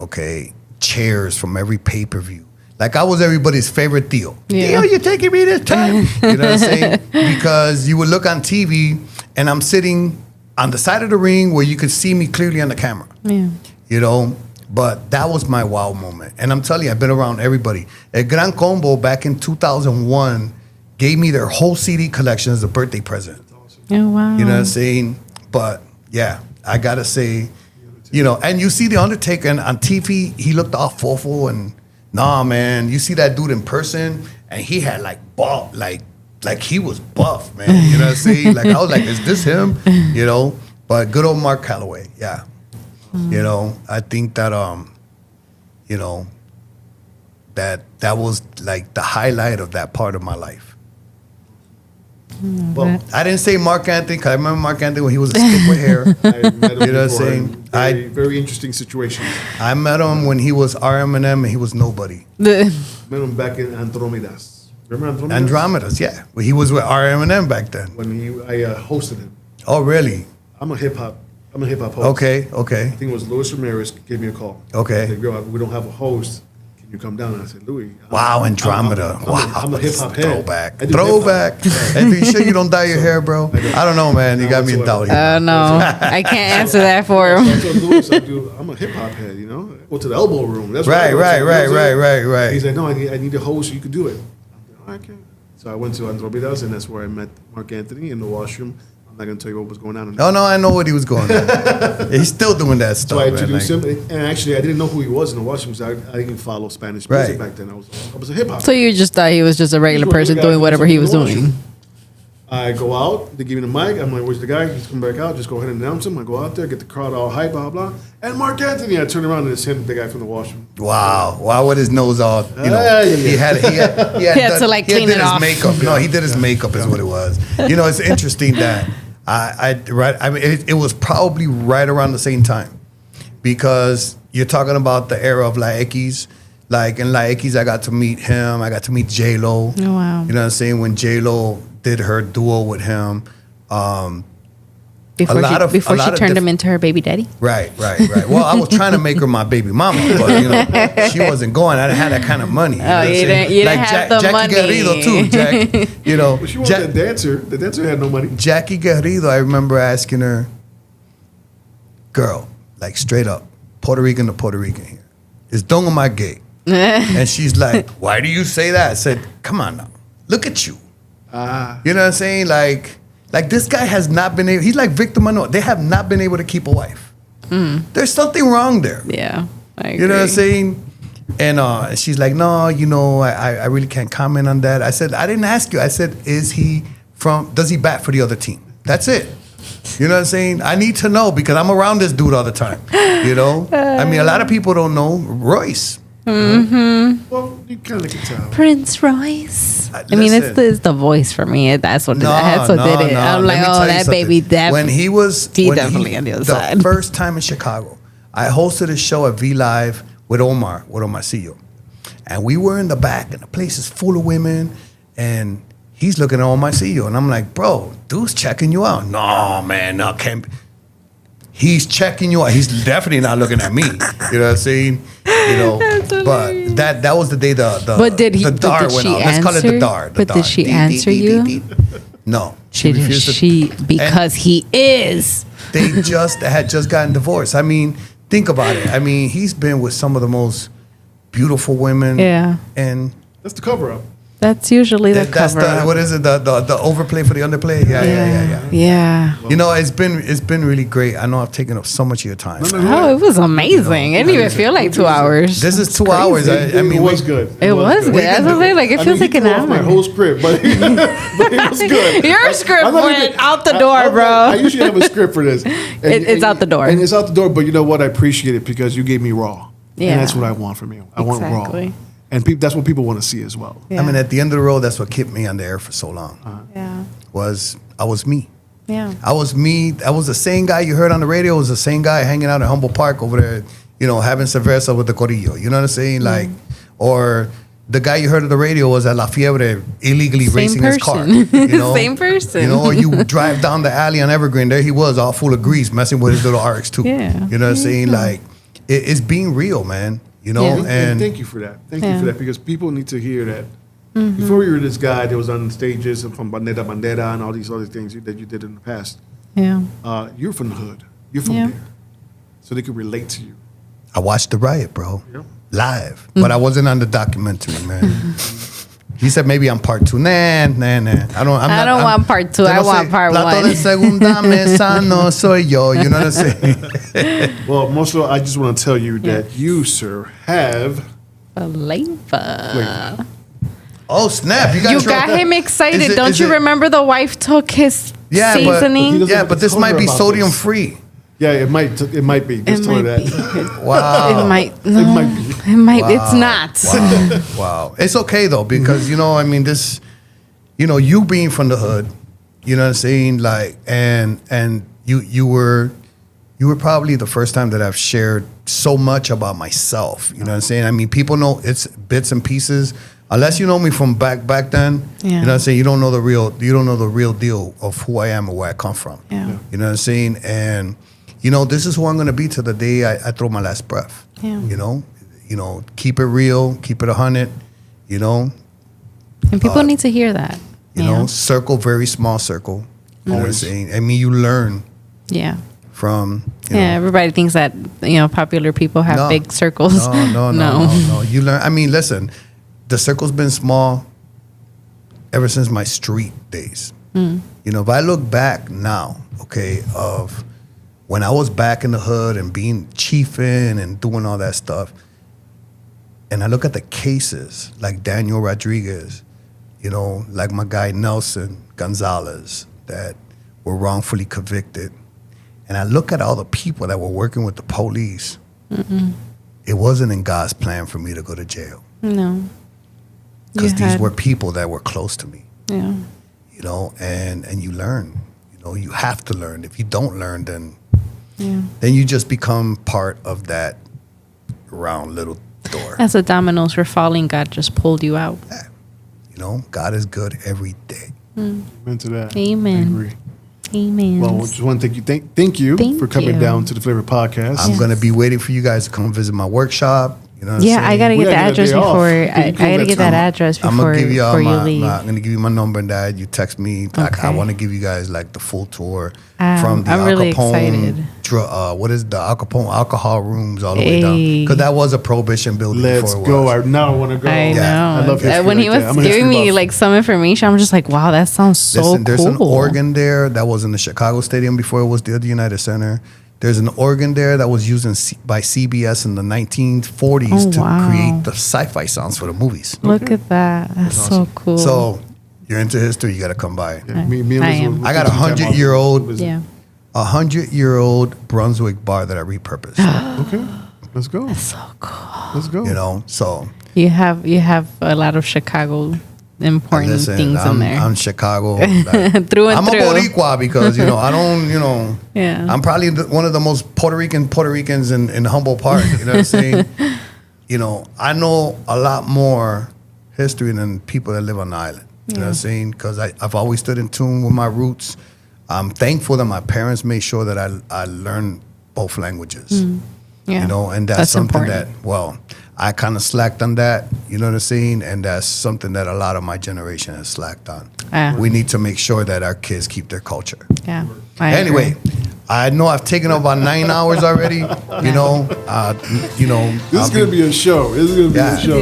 Okay, chairs from every pay-per-view. Like I was everybody's favorite Theo. Yeah. Theo, you're taking me this time. You know what I'm saying? Because you would look on TV and I'm sitting on the side of the ring where you could see me clearly on the camera. Yeah. You know, but that was my wow moment. And I'm telling you, I've been around everybody. El Gran Combo back in 2001 gave me their whole CD collection as a birthday present. Oh, wow. You know what I'm saying? But yeah, I gotta say, you know, and you see The Undertaker and on TV, he looked all fofo and nah, man. You see that dude in person and he had like buff, like he was buff, man. You know what I'm saying? Like I was like, is this him? You know? But good old Mark Calloway, yeah. You know, I think that you know, that was like the highlight of that part of my life. Well, I didn't say Mark Anthony because I remember Mark Anthony when he was a stick with hair. I met him You know what I'm before saying? in very interesting situations. I met him when he was RMM and he was nobody. Met him back in Andromedas. Remember Andromedas? Andromedas, yeah. Well, he was with RMM back then. When I hosted him. Oh, really? I'm a hip hop host. Okay. I think it was Luis Ramirez gave me a call. Okay. He said, "Yo, we don't have a host. Can you come down?" And I said, "Louis." Wow, Andromeda. Wow. I'm a hip hop head. Throwback. I do Throwback. hip-hop. And you sure you don't dye your hair, bro? I don't know, man. You got me in doubt here. No, I can't answer that for him. I told Louis, I'm a hip hop head, you know. I go to the elbow room. That's what I go to, Right. you know what I'm saying? Right. He's like, "No, I need a host. So you could do it." I'm like, "Okay." So I went to Andromedas, and that's where I met Mark Anthony in the washroom. I'm not gonna tell you what was going on. Oh, no, I know what he was going on. He's still doing that stuff, So I man. introduced Like- him, and actually I didn't know who he was in the washroom because I didn't follow Spanish music Right. back then. I was a hip hop. So you just thought he was just a regular person doing whatever he was doing. I go out, they give me the mic. I'm like, "Where's the guy?" He's coming back out. Just go ahead and announce him. I go out there, get the crowd all hype, blah blah. And Mark Anthony, I turn around and it's him, the guy from the washroom. Wow, with his nose all, you know, Yeah. he had to, like, clean did it his off. makeup. No, he did his makeup is what it was. You know, it's interesting that I mean, it was probably right around the same time because you're talking about the era of La X. Like in La X, I got to meet him. I got to meet J-Lo. Oh, wow. You know what I'm saying? When J-Lo did her duo with him. Before lot she of turned him into her baby daddy. Right. Well, I was trying to make her my baby mama, but you know, she wasn't going. I didn't have that kind of money. You know what I'm saying? you didn't have the Jackie money. Garrido too, Jack. You know, But she was a dancer. The dancer had no money. Jackie Garrido. I remember asking her, "Girl, like straight up, Puerto Rican to Puerto Rican here, is Don Omar gay?" And she's like, "Why do you say that?" I said, "Come on now, look at you." You know what I'm saying? Like this guy has not been able. He's like Victor Manuel. They have not been able to keep a wife. There's something wrong there. Yeah, I agree. You know what I'm saying? And she's like, "No, you know, I really can't comment on that." I said, "I didn't ask you." I said, "Does he bat for the other team?" That's it. You know what I'm saying? I need to know because I'm around this dude all the time. You know? I mean, a lot of people don't know Royce. Well, you kind of can tell. Prince Royce. I mean, it's the voice for me. That's what did it. I'm Let like, me oh, tell you that something. baby. When he definitely on the other side. The first time in Chicago, I hosted a show at V Live with Omarcillo. And we were in the back, and the place is full of women, and he's looking at Omarcillo, and I'm like, bro, dude's checking you out. No, man, no, can't be. He's checking you out. He's definitely not looking at me. You know what I'm saying? You know, but that was the day But did he? the dart But did went she off. Let's call it the answer? dart. But did she answer you? No. Because he is. They had just gotten divorced. I mean, think about it. I mean, he's been with some of the most beautiful women. Yeah. And That's the cover up. That's usually the that's cover up. what is it? The overplay for the underplay? Yeah. Yeah. You know, it's been really great. I know I've taken up so much of your time. Oh, it was amazing. It didn't even feel like 2 hours. This is 2 hours. I mean, it was good. It was good. That's what I'm saying. Like, it feels like an off my hour. whole script, but it was good. Your script I'm not went even- out the door, bro. I usually have a script for this. And- It's out the door. And it's out the door, but you know what? I appreciate it because you gave me raw. Yeah. And that's what I want from you. I want Exactly. raw. And that's what people want to see as well. Yeah. I mean, at the end of the road, that's what kept me on the air for so long. Yeah. I was me. Yeah. I was me. I was the same guy you heard on the radio. I was the same guy hanging out at Humboldt Park over there, you know, having cerveza with the corillo. You know what I'm saying? Like, or the guy you heard on the radio was at La Fiebre illegally Same racing his car. person. You know? Same person. You know, or you drive down the alley on Evergreen. There he was, all full of grease, messing with his little RX-2. Yeah. You know what I'm saying? Like, it's being real, man. You know, Yeah. And thank you for that. Thank you Yeah. for that because people need to hear that. Before you were this guy that was on stages and from Bandera Bandera and all these other things that you did in the past, Yeah. you're from the hood. You're from Yeah. there. So they could relate to you. I watched the riot, bro, Yep. live, but I wasn't on the documentary, man. He said maybe I'm part 2. Nah. I don't want part 2. I want part Plato 1. de segunda mesa no soy yo. You know what I'm saying? Well, Mostró, I just want to tell you that you, sir, have Flava. Oh snap! You You tried- got him excited. Is it- Don't is you it- remember the wife took his Yeah, seasoning? doesn't Yeah, have but to this tell might her be about sodium this. free. Yeah, it might be. Just tell her that. Wow. It might. No, It might be. It might. It's not. Wow. It's okay though because you know I mean this, you know you being from the hood, you know what I'm saying like and you were probably the first time that I've shared so much about myself. You know what I'm saying? I mean people know it's bits and pieces. Unless you know me from back then, Yeah. you know what I'm saying. You don't know the real deal of who I am and where I come from. Yeah. You know what I'm saying? And you know this is who I'm gonna be till the day I throw my last breath. Yeah. You know, keep it real, keep it 100. You know, And people need to hear that. you know, circle, very small circle. You know what I'm saying? I mean, you learn Yeah. from. You Yeah. know, Everybody thinks that popular people have No. big circles. No. You learn. I mean, listen, the circle's been small ever since my street days. You know, if I look back now, okay, of when I was back in the hood and being chiefing and doing all that stuff, and I look at the cases like Daniel Rodriguez, you know, like my guy Nelson Gonzalez that were wrongfully convicted, and I look at all the people that were working with the police, it wasn't in God's plan for me to go to jail. No. Because You these had- were people that were close to me, Yeah. you know, and you learn. You know, you have to learn. If you don't learn, then you just become part of that round little door. As the dominoes were falling, God just pulled you out. You know, God is good every day. Amen to that. Amen. I agree. Amen. Well, just want to thank you Thank for coming you. down to the Flavor Podcast. I'm going to be waiting for you guys to come visit my workshop. You know what I'm Yeah, saying? I gotta We get the gotta get a address day off. before. You I can gotta get that address I'm before gonna give you all you my, leave. I'm gonna give you my number and that you text me. I Okay. want to give you guys like the full tour from the I'm Al really Capone. excited. What is the Al Capone alcohol rooms all the way down? Hey. Because that was a prohibition building. Let's before it go. was. I now want to go. I know. Yeah, I love history When he like was that. I'm a giving history me buff. like some information, I'm just like, wow, that sounds so Listen, there's an cool. organ there that was in the Chicago Stadium before it was the United Center. There's an organ there that was used by CBS in the 1940s Oh, to wow. create the sci-fi sounds for the movies. Look at that. That's so cool. So you're into history, you got to come by. Yeah, me and I Liz am. will I got take some time off. 100-year-old yeah. 100-year-old Brunswick bar that I repurposed. Okay, let's go. So cool. Let's go. You know, so You have a lot of Chicago important Listen, things in there. I'm Chicago. Through and I'm through. a Boricua because, I don't, Yeah. I'm probably one of the most Puerto Ricans in Humboldt Park. You know what I'm saying? I know a lot more history than people that live on the island. You know what I'm saying? Because I've always stood in tune with my roots. I'm thankful that my parents made sure that I learned both languages. Yeah. And that's something important. that, I kind of slacked on that, you know what I'm saying? And that's something that a lot of my generation has slacked on. We need to make sure that our kids keep their culture. Yeah. Anyway, I know I've taken about 9 hours already. This is going to be a show.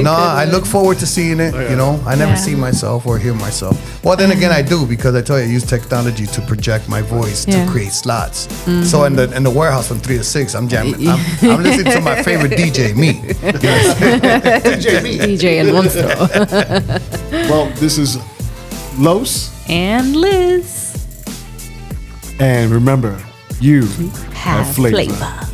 No, I look forward to seeing it. I never see myself or hear myself. Well, then again, I do because I tell you, I use technology to project my voice to create slots. So in the warehouse from 3 to 6, I'm jamming. I'm listening to my favorite DJ, me. DJ me. DJ and Mostró. Well, this is Los. And Liz. And remember, you have flavor. Flava.